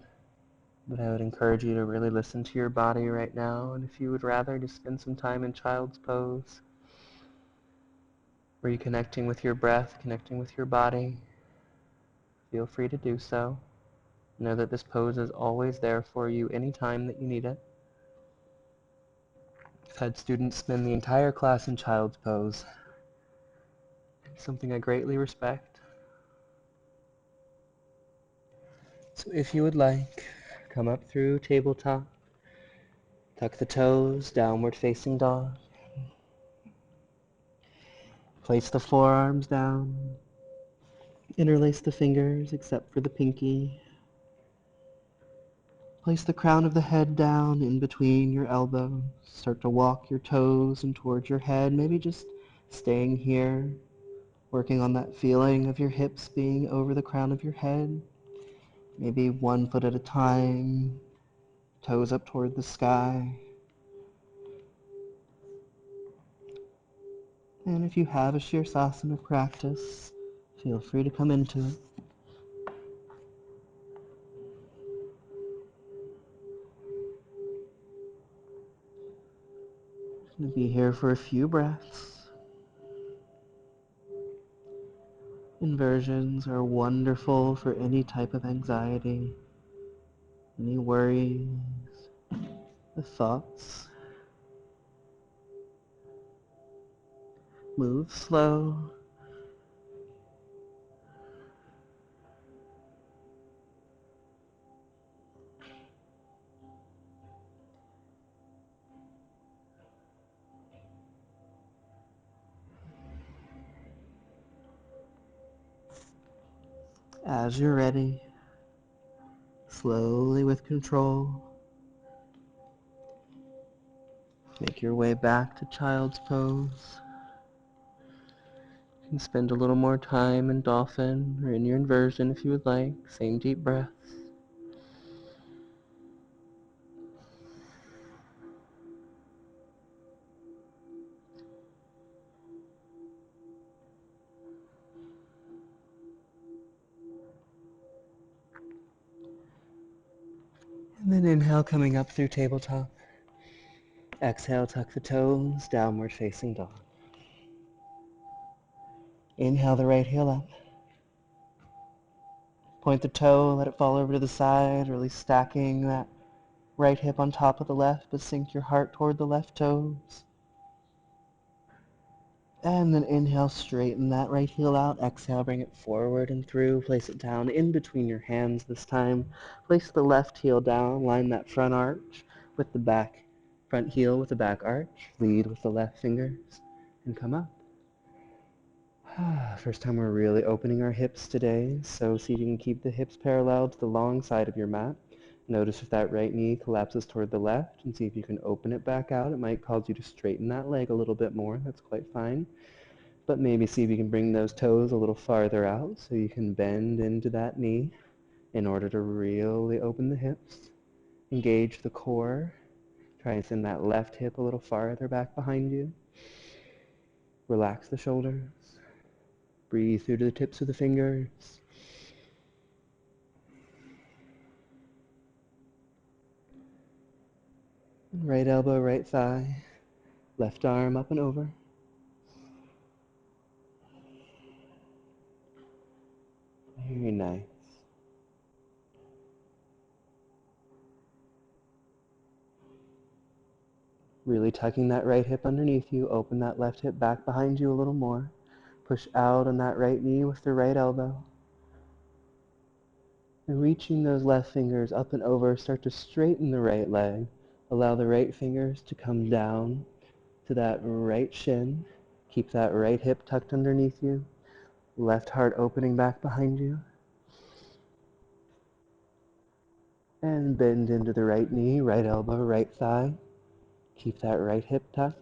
but I would encourage you to really listen to your body right now, and if you would rather, just spend some time in child's pose, reconnecting with your breath, connecting with your body. Feel free to do so. Know that this pose is always there for you anytime that you need it. I've had students spend the entire class in child's pose. It's something I greatly respect. So if you would like, come up through tabletop, tuck the toes, downward facing dog. Place the forearms down. Interlace the fingers except for the pinky. Place the crown of the head down in between your elbows. Start to walk your toes and towards your head, maybe just staying here, working on that feeling of your hips being over the crown of your head. Maybe 1 foot at a time, toes up toward the sky. And if you have a Shirsasana practice, feel free to come into it. I'm going to be here for a few breaths. Inversions are wonderful for any type of anxiety, any worries, the thoughts. Move slow. As you're ready, slowly with control, make your way back to child's pose. You can spend a little more time in dolphin or in your inversion if you would like. Same deep breaths. And then inhale, coming up through tabletop. Exhale, tuck the toes, downward facing dog. Inhale the right heel up. Point the toe, let it fall over to the side, really stacking that right hip on top of the left, but sink your heart toward the left toes. And then inhale, straighten that right heel out. Exhale, bring it forward and through. Place it down in between your hands this time. Place the left heel down. Line that front arch with the back, front heel with the back arch. Lead with the left fingers and come up. First time we're really opening our hips today, so see if you can keep the hips parallel to the long side of your mat. Notice if that right knee collapses toward the left, and see if you can open it back out. It might cause you to straighten that leg a little bit more. That's quite fine. But maybe see if you can bring those toes a little farther out so you can bend into that knee in order to really open the hips. Engage the core. Try and send that left hip a little farther back behind you. Relax the shoulders. Breathe through to the tips of the fingers. Right elbow, right thigh. Left arm up and over. Very nice. Really tucking that right hip underneath you. Open that left hip back behind you a little more. Push out on that right knee with the right elbow. And reaching those left fingers up and over, start to straighten the right leg. Allow the right fingers to come down to that right shin. Keep that right hip tucked underneath you. Left heart opening back behind you. And bend into the right knee, right elbow, right thigh. Keep that right hip tucked.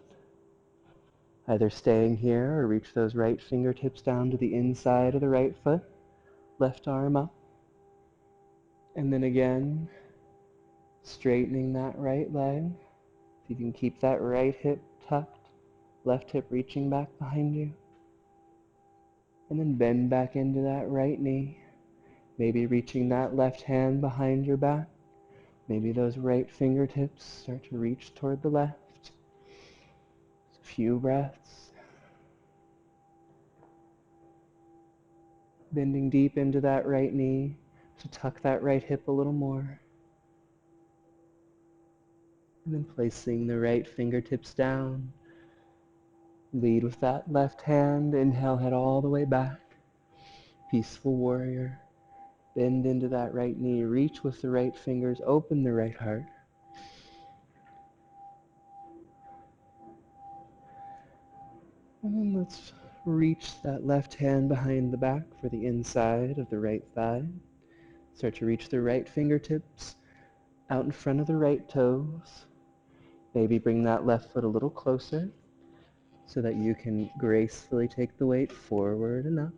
Either staying here or reach those right fingertips down to the inside of the right foot. Left arm up. And then again, straightening that right leg. If you can keep that right hip tucked, left hip reaching back behind you. And then bend back into that right knee. Maybe reaching that left hand behind your back. Maybe those right fingertips start to reach toward the left. Just a few breaths. Bending deep into that right knee to tuck that right hip a little more. And then placing the right fingertips down. Lead with that left hand. Inhale, head all the way back. Peaceful warrior. Bend into that right knee. Reach with the right fingers. Open the right heart. And then let's Reach that left hand behind the back for the inside of the right thigh. Start to reach the right fingertips out in front of the right toes. Maybe bring that left foot a little closer so that you can gracefully take the weight forward and up.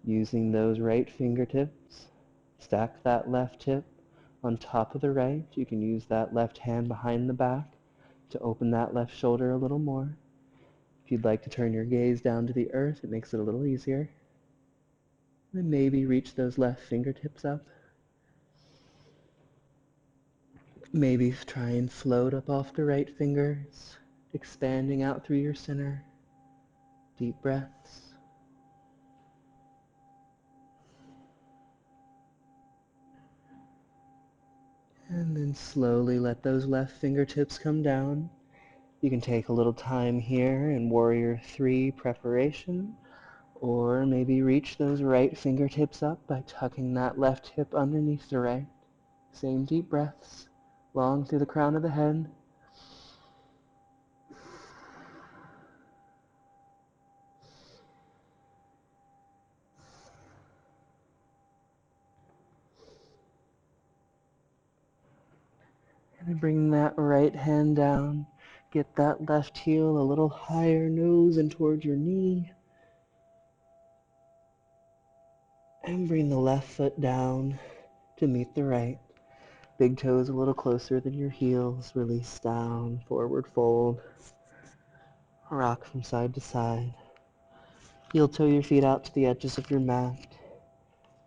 Using those right fingertips, stack that left hip on top of the right. You can use that left hand behind the back to open that left shoulder a little more. If you'd like to turn your gaze down to the earth, it makes it a little easier. And maybe reach those left fingertips up. Maybe try and float up off the right fingers, expanding out through your center. Deep breaths. And then slowly let those left fingertips come down. You can take a little time here in Warrior 3 preparation, or maybe reach those right fingertips up by tucking that left hip underneath the right. Same deep breaths, long through the crown of the head. And then bring that right hand down. Get that left heel a little higher, nose and towards your knee. And bring the left foot down to meet the right. Big toes a little closer than your heels. Release down, forward fold. Rock from side to side. Heel toe your feet out to the edges of your mat.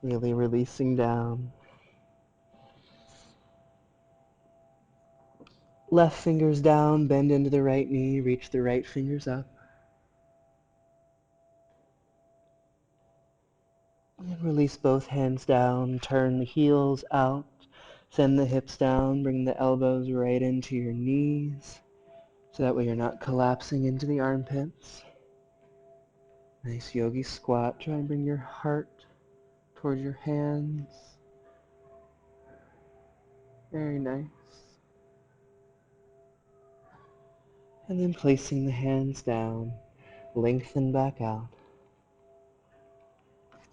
Really releasing down. Left fingers down, bend into the right knee, reach the right fingers up. And release both hands down, turn the heels out, send the hips down, bring the elbows right into your knees, so that way you're not collapsing into the armpits. Nice yogi squat. Try and bring your heart towards your hands. Very nice. And then placing the hands down, lengthen back out.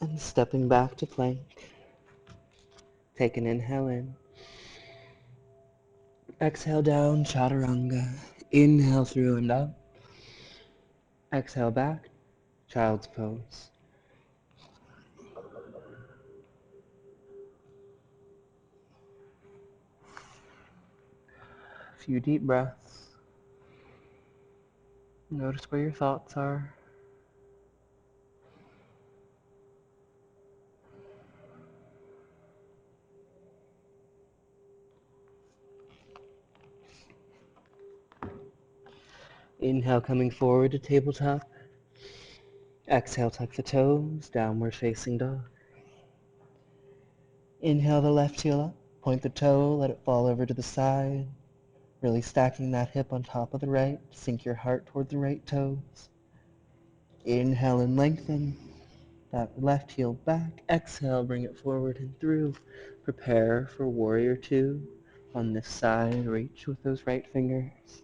And stepping back to plank. Take an inhale in. Exhale down, chaturanga. Inhale through and up. Exhale back, child's pose. A few deep breaths. Notice where your thoughts are. Inhale, coming forward to tabletop. Exhale, tuck the toes, downward facing dog. Inhale the left heel up, point the toe, let it fall over to the side. Really stacking that hip on top of the right. Sink your heart toward the right toes. Inhale and lengthen. That left heel back. Exhale, bring it forward and through. Prepare for Warrior 2. On this side, reach with those right fingers.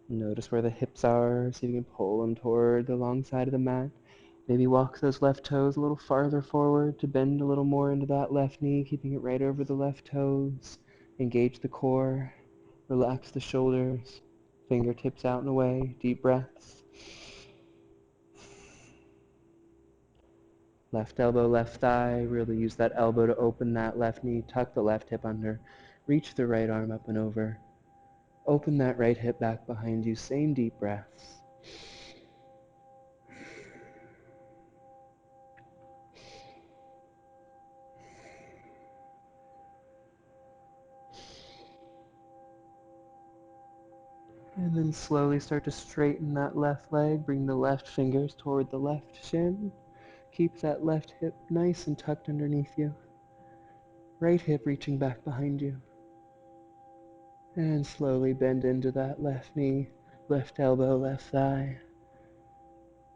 Notice where the hips are, so you can pull them toward the long side of the mat. Maybe walk those left toes a little farther forward to bend a little more into that left knee, keeping it right over the left toes. Engage the core. Relax the shoulders. Fingertips out and away. Deep breaths. Left elbow, left thigh. Really use that elbow to open that left knee. Tuck the left hip under. Reach the right arm up and over. Open that right hip back behind you. Same deep breaths. And then slowly start to straighten that left leg. Bring the left fingers toward the left shin. Keep that left hip nice and tucked underneath you. Right hip reaching back behind you. And slowly bend into that left knee, left elbow, left thigh.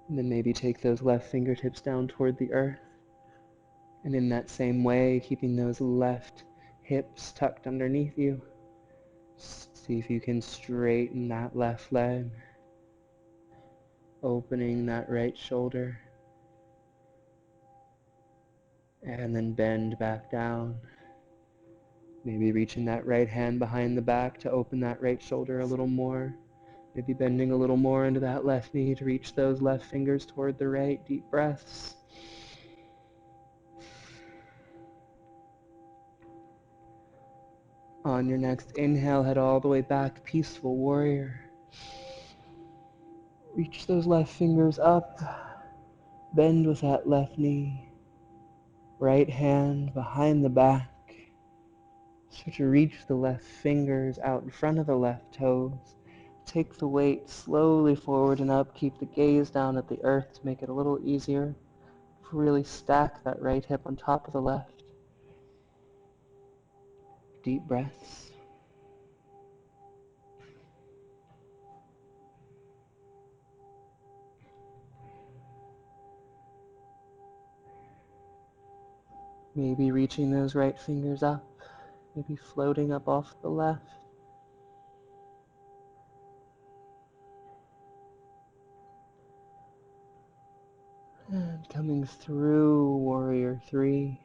And then maybe take those left fingertips down toward the earth. And in that same way, keeping those left hips tucked underneath you, See if you can straighten that left leg, opening that right shoulder, and then bend back down. Maybe reaching that right hand behind the back to open that right shoulder a little more. Maybe bending a little more into that left knee to reach those left fingers toward the right. Deep breaths. On your next inhale, head all the way back, peaceful warrior. Reach those left fingers up. Bend with that left knee. Right hand behind the back. Start to reach the left fingers out in front of the left toes. Take the weight slowly forward and up. Keep the gaze down at the earth to make it a little easier. Really stack that right hip on top of the left. Deep breaths. Maybe reaching those right fingers up. Maybe floating up off the left. And coming through warrior three.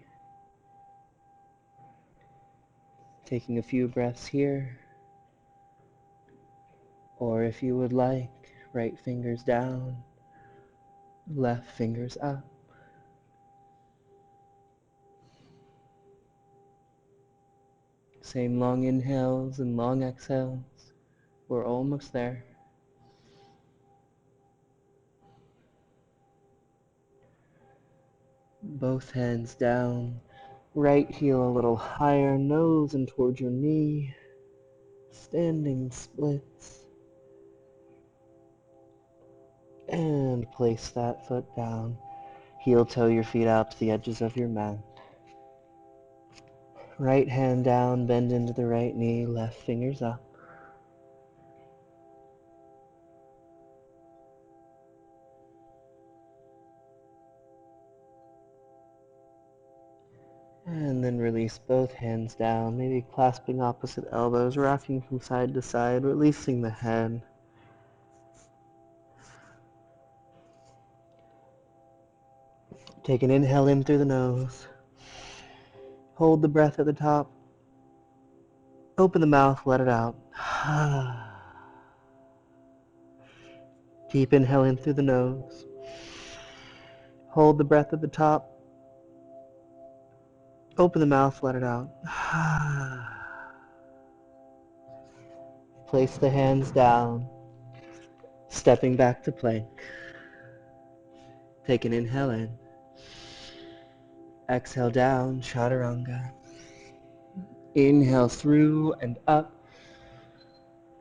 Taking a few breaths here. Or if you would like, right fingers down, left fingers up. Same long inhales and long exhales. We're almost there. Both hands down, right heel a little higher, nose and towards your knee. Standing splits. And place that foot down. Heel toe your feet out to the edges of your mat. Right hand down, bend into the right knee, left fingers up. And then release both hands down, maybe clasping opposite elbows, rocking from side to side, releasing the head. Take an inhale in through the nose. Hold the breath at the top. Open the mouth, let it out. Deep inhale in through the nose. Hold the breath at the top. Open the mouth, let it out. Place the hands down, stepping back to plank. Take an inhale in. Exhale down, chaturanga. Inhale through and up.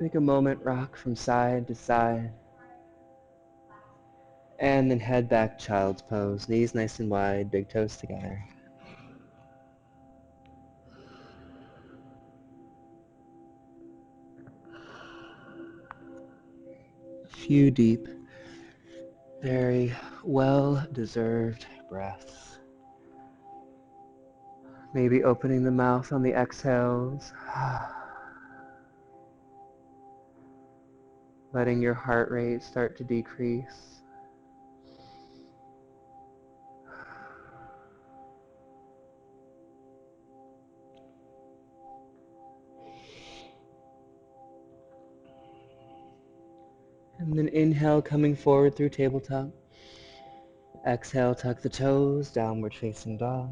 Take a moment, rock from side to side. And then head back, child's pose. Knees nice and wide, big toes together. A few deep, very well-deserved breaths. Maybe opening the mouth on the exhales. Letting your heart rate start to decrease. And then inhale, coming forward through tabletop. Exhale, tuck the toes, downward facing dog.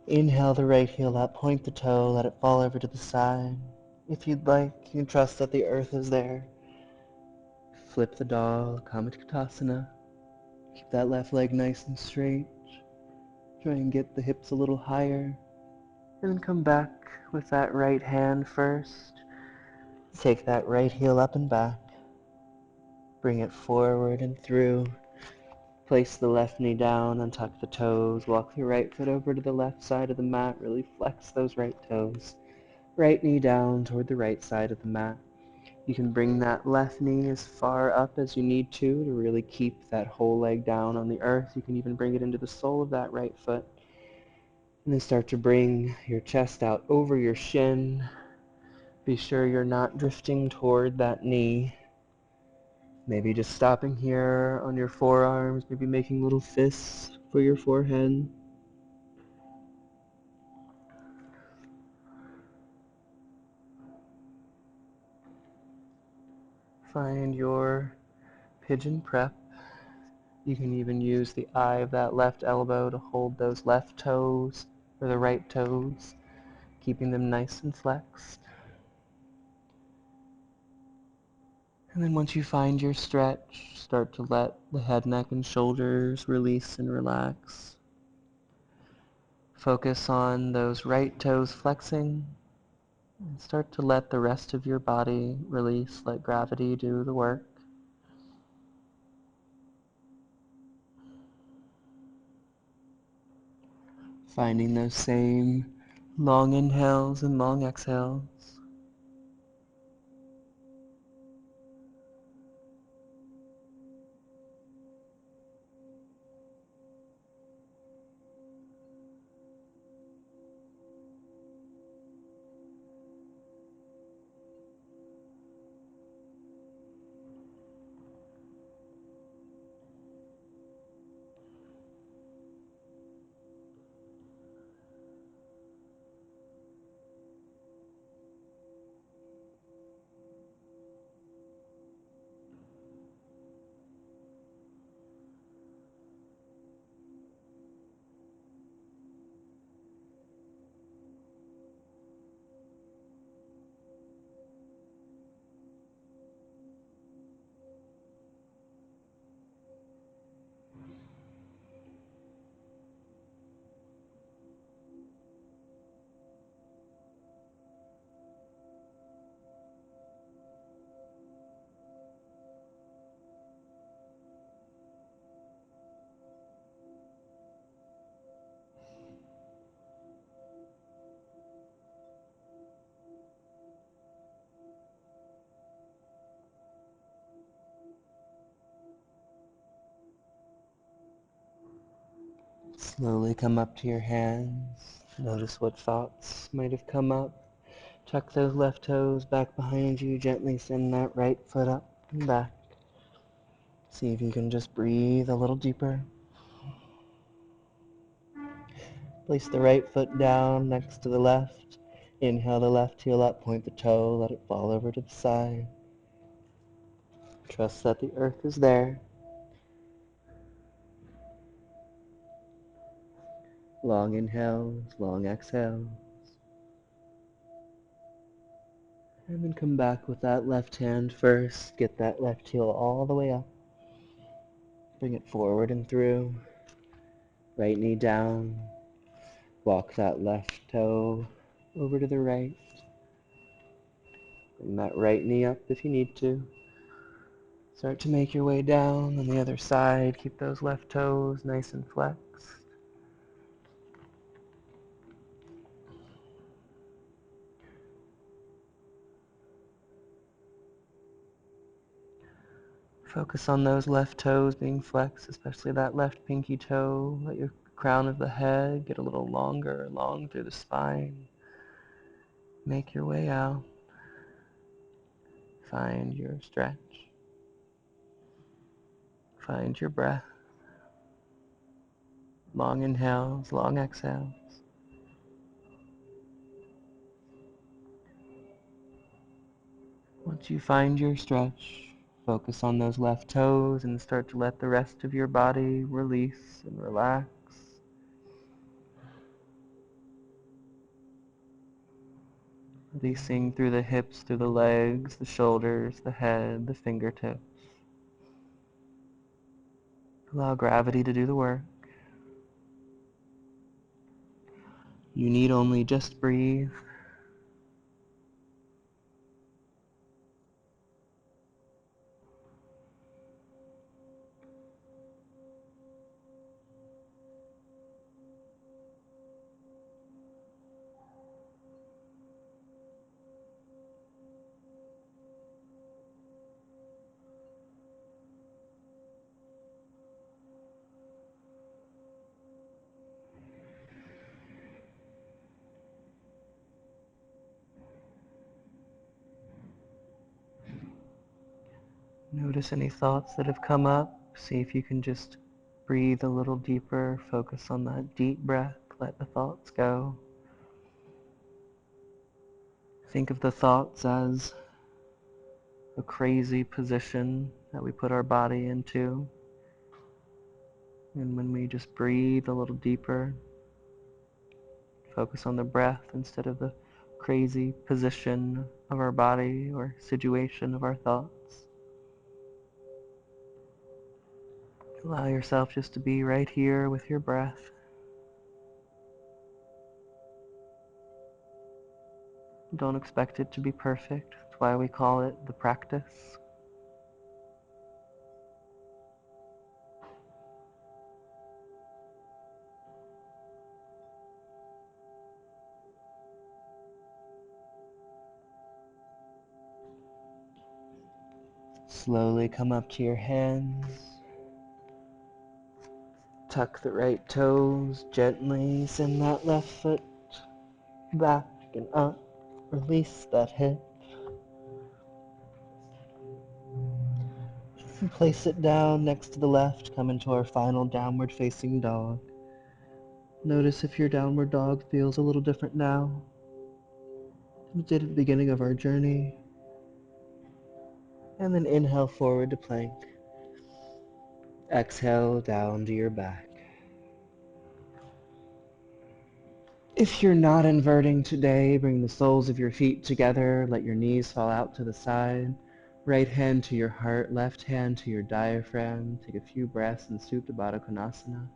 Inhale the right heel up, point the toe, let it fall over to the side. If you'd like, you can trust that the earth is there. Flip the dog, Kamatkatasana. Keep that left leg nice and straight. Try and get the hips a little higher. And then come back with that right hand first. Take that right heel up and back. Bring it forward and through. Place the left knee down, untuck the toes. Walk the right foot over to the left side of the mat. Really flex those right toes. Right knee down toward the right side of the mat. You can bring that left knee as far up as you need to really keep that whole leg down on the earth. You can even bring it into the sole of that right foot. And then start to bring your chest out over your shin. Be sure you're not drifting toward that knee. Maybe just stopping here on your forearms, maybe making little fists for your forehead. Find your pigeon prep. You can even use the eye of that left elbow to hold those left toes, or the right toes, keeping them nice and flexed. And then once you find your stretch, start to let the head, neck, and shoulders release and relax. Focus on those right toes flexing, and start to let the rest of your body release. Let gravity do the work. Finding those same long inhales and long exhales. Slowly come up to your hands. Notice what thoughts might have come up. Tuck those left toes back behind you. Gently send that right foot up and back. See if you can just breathe a little deeper. Place the right foot down next to the left. Inhale the left heel up, point the toe, let it fall over to the side. Trust that the earth is there. Long inhales, long exhales. And then come back with that left hand first. Get that left heel all the way up. Bring it forward and through. Right knee down. Walk that left toe over to the right. Bring that right knee up if you need to. Start to make your way down on the other side. Keep those left toes nice and flexed. Focus on those left toes being flexed, especially that left pinky toe. Let your crown of the head get a little longer along through the spine. Make your way out. Find your stretch. Find your breath. Long inhales, long exhales. Once you find your stretch, focus on those left toes and start to let the rest of your body release and relax. Releasing through the hips, through the legs, the shoulders, the head, the fingertips. Allow gravity to do the work. You need only just breathe. Notice any thoughts that have come up. See if you can just breathe a little deeper. Focus on that deep breath. Let the thoughts go. Think of the thoughts as a crazy position that we put our body into. And when we just breathe a little deeper, focus on the breath instead of the crazy position of our body or situation of our thoughts. Allow yourself just to be right here with your breath. Don't expect it to be perfect. That's why we call it the practice. Slowly come up to your hands. Tuck the right toes gently. Send that left foot back and up. Release that hip. And place it down next to the left. Come into our final downward facing dog. Notice if your downward dog feels a little different now than it did at the beginning of our journey. And then inhale forward to plank. Exhale down to your back. If you're not inverting today, bring the soles of your feet together. Let your knees fall out to the side. Right hand to your heart, left hand to your diaphragm. Take a few breaths in Supta Baddha Konasana.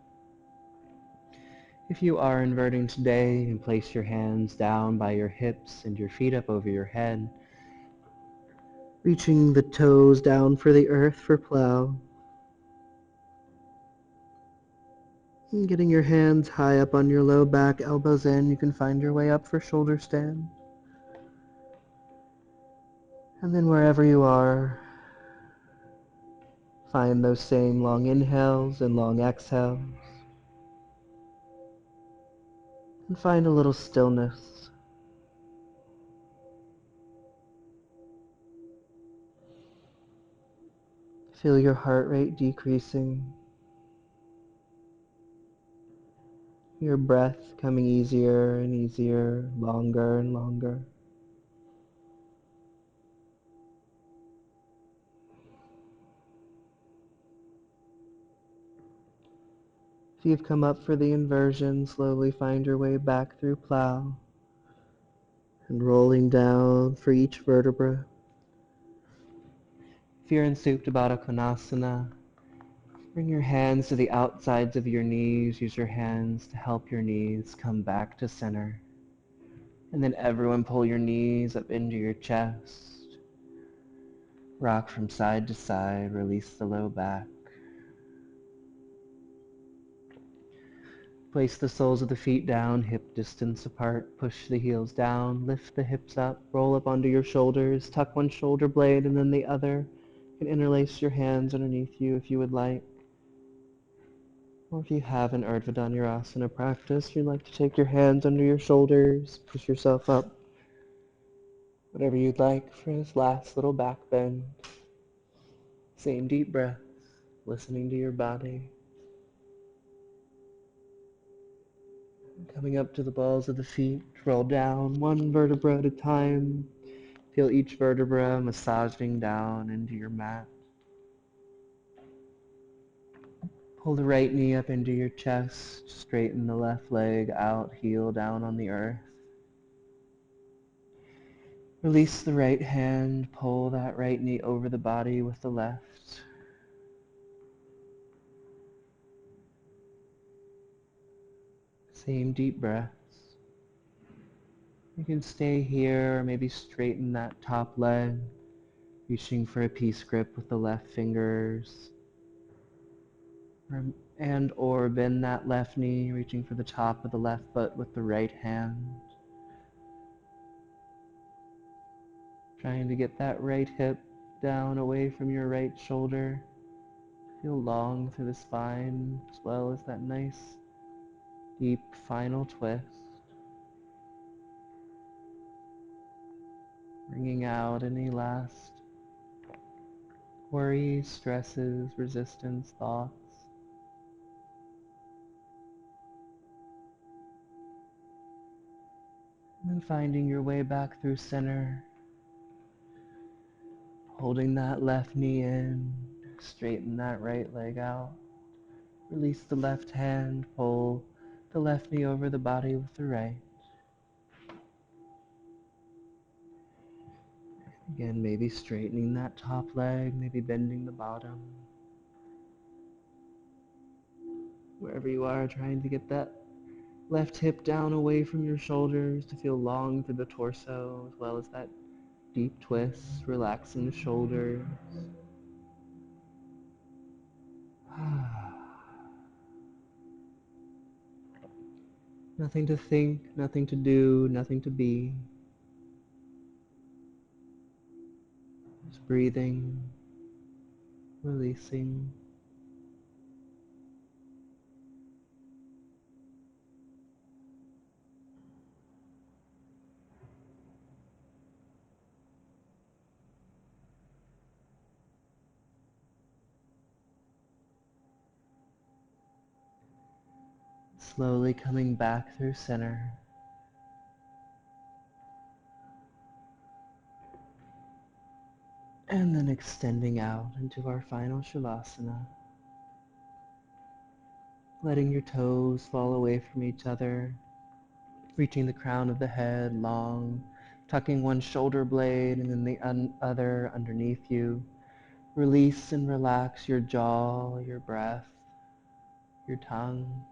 If you are inverting today, and place your hands down by your hips and your feet up over your head. Reaching the toes down for the earth for plow. And getting your hands high up on your low back, elbows in. You can find your way up for shoulder stand. And then wherever you are, find those same long inhales and long exhales. And find a little stillness. Feel your heart rate decreasing. Your breath coming easier and easier, longer and longer. If you've come up for the inversion, slowly find your way back through plow and rolling down for each vertebra. If you're in Supta Baddha Konasana, bring your hands to the outsides of your knees. Use your hands to help your knees come back to center. And then everyone pull your knees up into your chest. Rock from side to side. Release the low back. Place the soles of the feet down, hip distance apart. Push the heels down. Lift the hips up. Roll up onto your shoulders. Tuck one shoulder blade and then the other. You can interlace your hands underneath you if you would like. Or if you have an Urdhva Dhanurasana practice, you'd like to take your hands under your shoulders, push yourself up. Whatever you'd like for this last little back bend. Same deep breaths, listening to your body. Coming up to the balls of the feet, roll down one vertebra at a time. Feel each vertebra massaging down into your mat. Pull the right knee up into your chest, straighten the left leg out, heel down on the earth. Release the right hand, pull that right knee over the body with the left. Same deep breaths. You can stay here or maybe straighten that top leg, reaching for a peace grip with the left fingers. Or bend that left knee, reaching for the top of the left foot with the right hand. Trying to get that right hip down away from your right shoulder. Feel long through the spine as well as that nice deep final twist. Bringing out any last worries, stresses, resistance, thoughts. And then finding your way back through center, holding that left knee in, straighten that right leg out. Release the left hand, pull the left knee over the body with the right. Again, maybe straightening that top leg, maybe bending the bottom. Wherever you are, trying to get that left hip down away from your shoulders to feel long through the torso, as well as that deep twist, relaxing the shoulders. Nothing to think, nothing to do, nothing to be. Just breathing, releasing. Slowly coming back through center. And then extending out into our final Shavasana. Letting your toes fall away from each other. Reaching the crown of the head long. Tucking one shoulder blade and then the other underneath you. Release and relax your jaw, your breath, your tongue.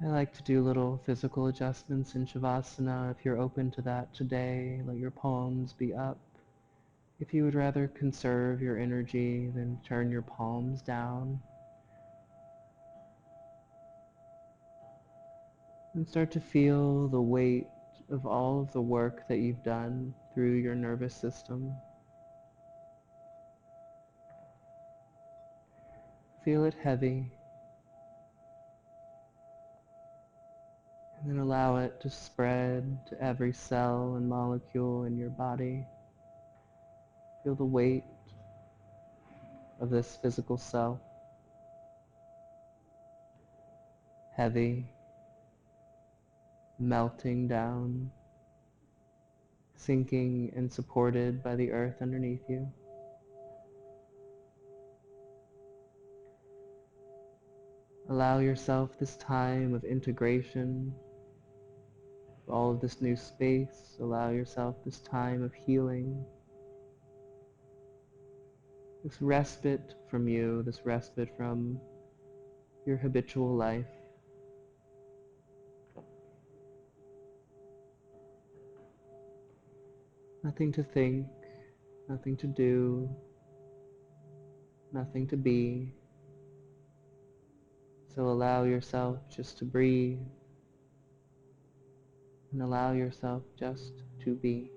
I like to do little physical adjustments in Shavasana. If you're open to that today, let your palms be up. If you would rather conserve your energy, then turn your palms down. And start to feel the weight of all of the work that you've done through your nervous system. Feel it heavy. And then allow it to spread to every cell and molecule in your body. Feel the weight of this physical self. Heavy, melting down, sinking and supported by the earth underneath you. Allow yourself this time of integration, all of this new space. Allow yourself this time of healing, this respite from you, this respite from your habitual life. Nothing to think, nothing to do, nothing to be. So allow yourself just to breathe and allow yourself just to be.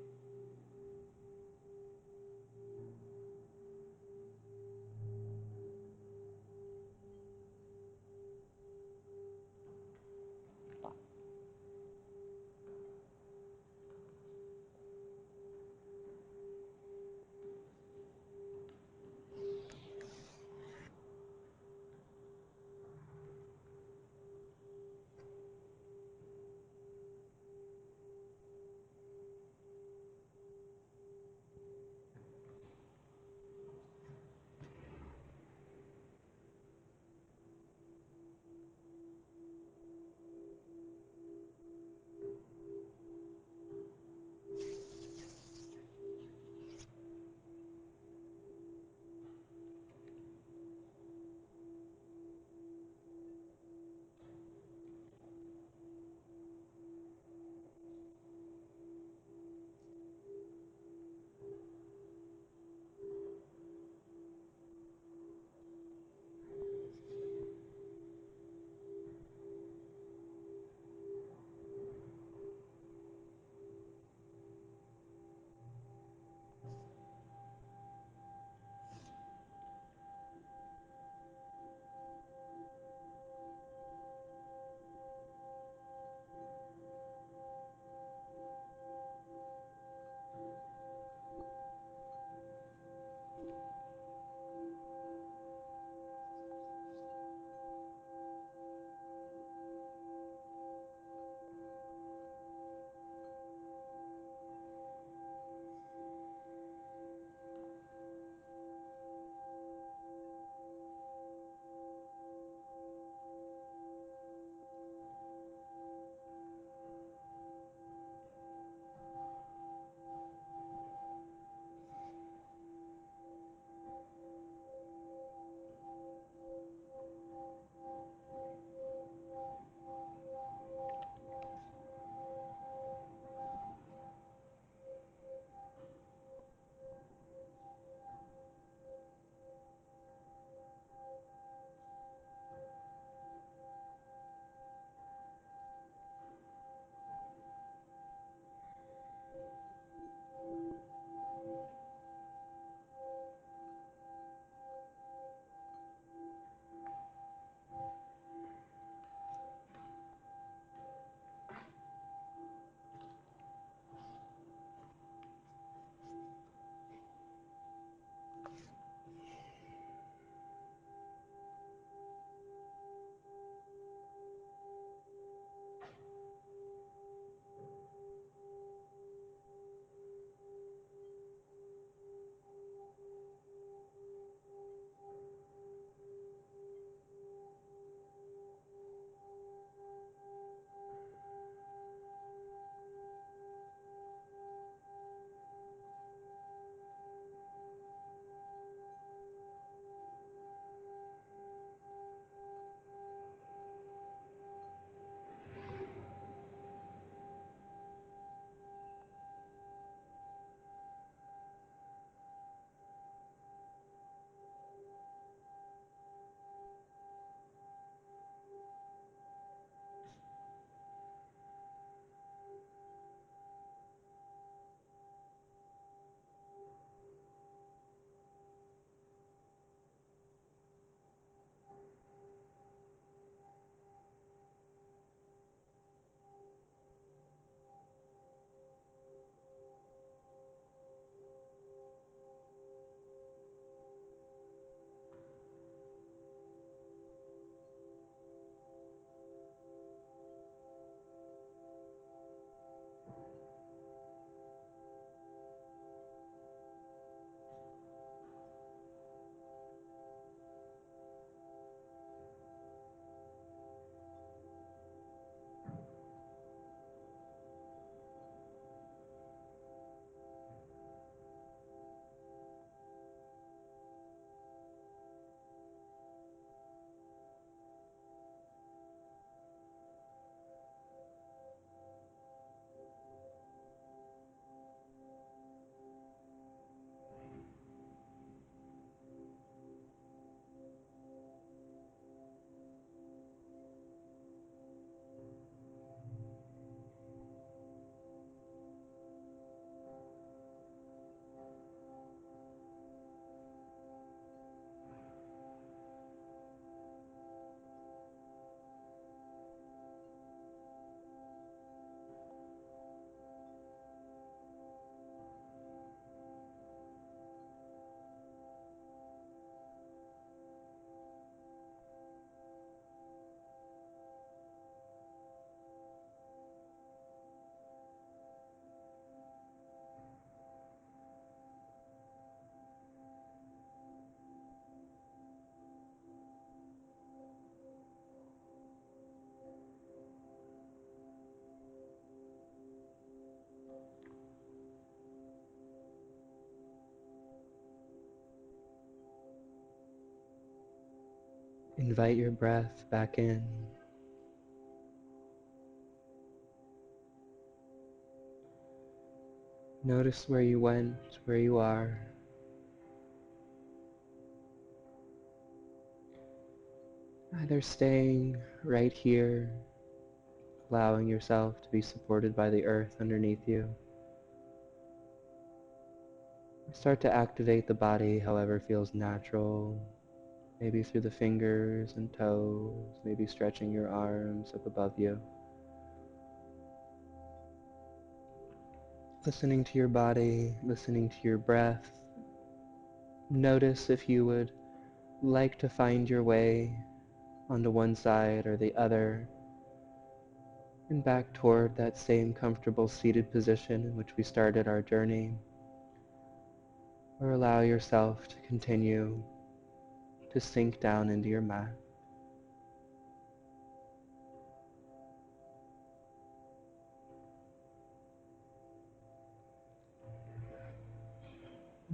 Invite your breath back in. Notice where you went, where you are. Either staying right here, allowing yourself to be supported by the earth underneath you. Start to activate the body however feels natural, maybe through the fingers and toes, maybe stretching your arms up above you. Listening to your body, listening to your breath. Notice if you would like to find your way onto one side or the other and back toward that same comfortable seated position in which we started our journey, or allow yourself to continue to sink down into your mat.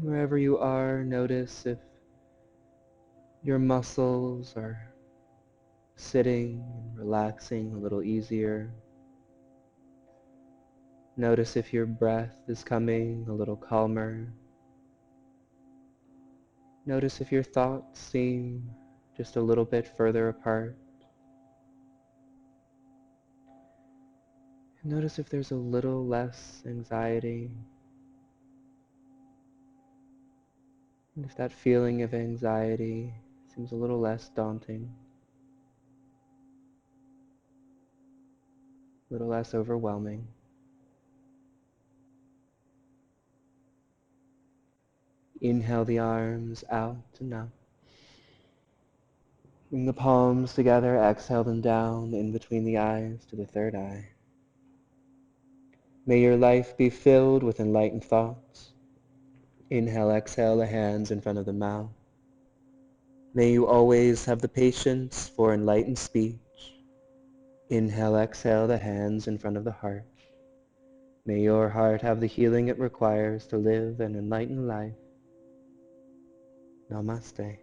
Wherever you are, notice if your muscles are sitting and relaxing a little easier. Notice if your breath is coming a little calmer. Notice if your thoughts seem just a little bit further apart. Notice if there's a little less anxiety, and if that feeling of anxiety seems a little less daunting, a little less overwhelming. Inhale the arms out and up. Bring the palms together, exhale them down in between the eyes to the third eye. May your life be filled with enlightened thoughts. Inhale, exhale the hands in front of the mouth. May you always have the patience for enlightened speech. Inhale, exhale the hands in front of the heart. May your heart have the healing it requires to live an enlightened life. Namaste.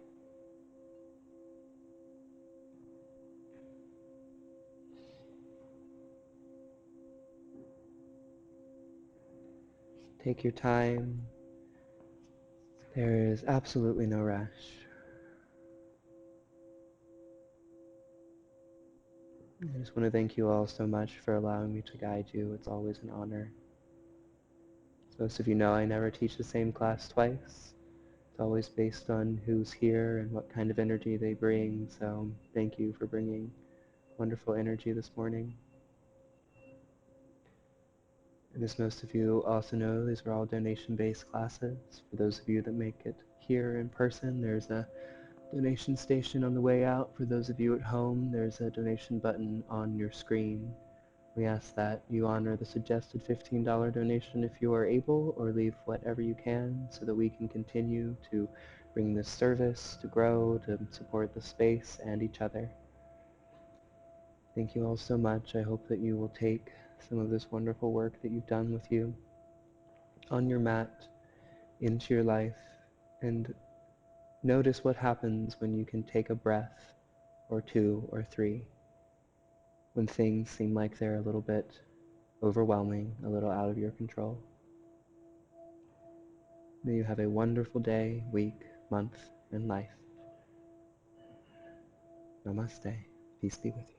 Take your time. There is absolutely no rush. I just want to thank you all so much for allowing me to guide you. It's always an honor. As most of you know, I never teach the same class twice. It's always based on who's here and what kind of energy they bring. So thank you for bringing wonderful energy this morning. And as most of you also know, these are all donation-based classes. For those of you that make it here in person, there's a donation station on the way out. For those of you at home, there's a donation button on your screen. We ask that you honor the suggested $15 donation if you are able, or leave whatever you can so that we can continue to bring this service to grow, to support the space and each other. Thank you all so much. I hope that you will take some of this wonderful work that you've done with you on your mat into your life, and notice what happens when you can take a breath or two or three when things seem like they're a little bit overwhelming, a little out of your control. May you have a wonderful day, week, month, and life. Namaste. Peace be with you.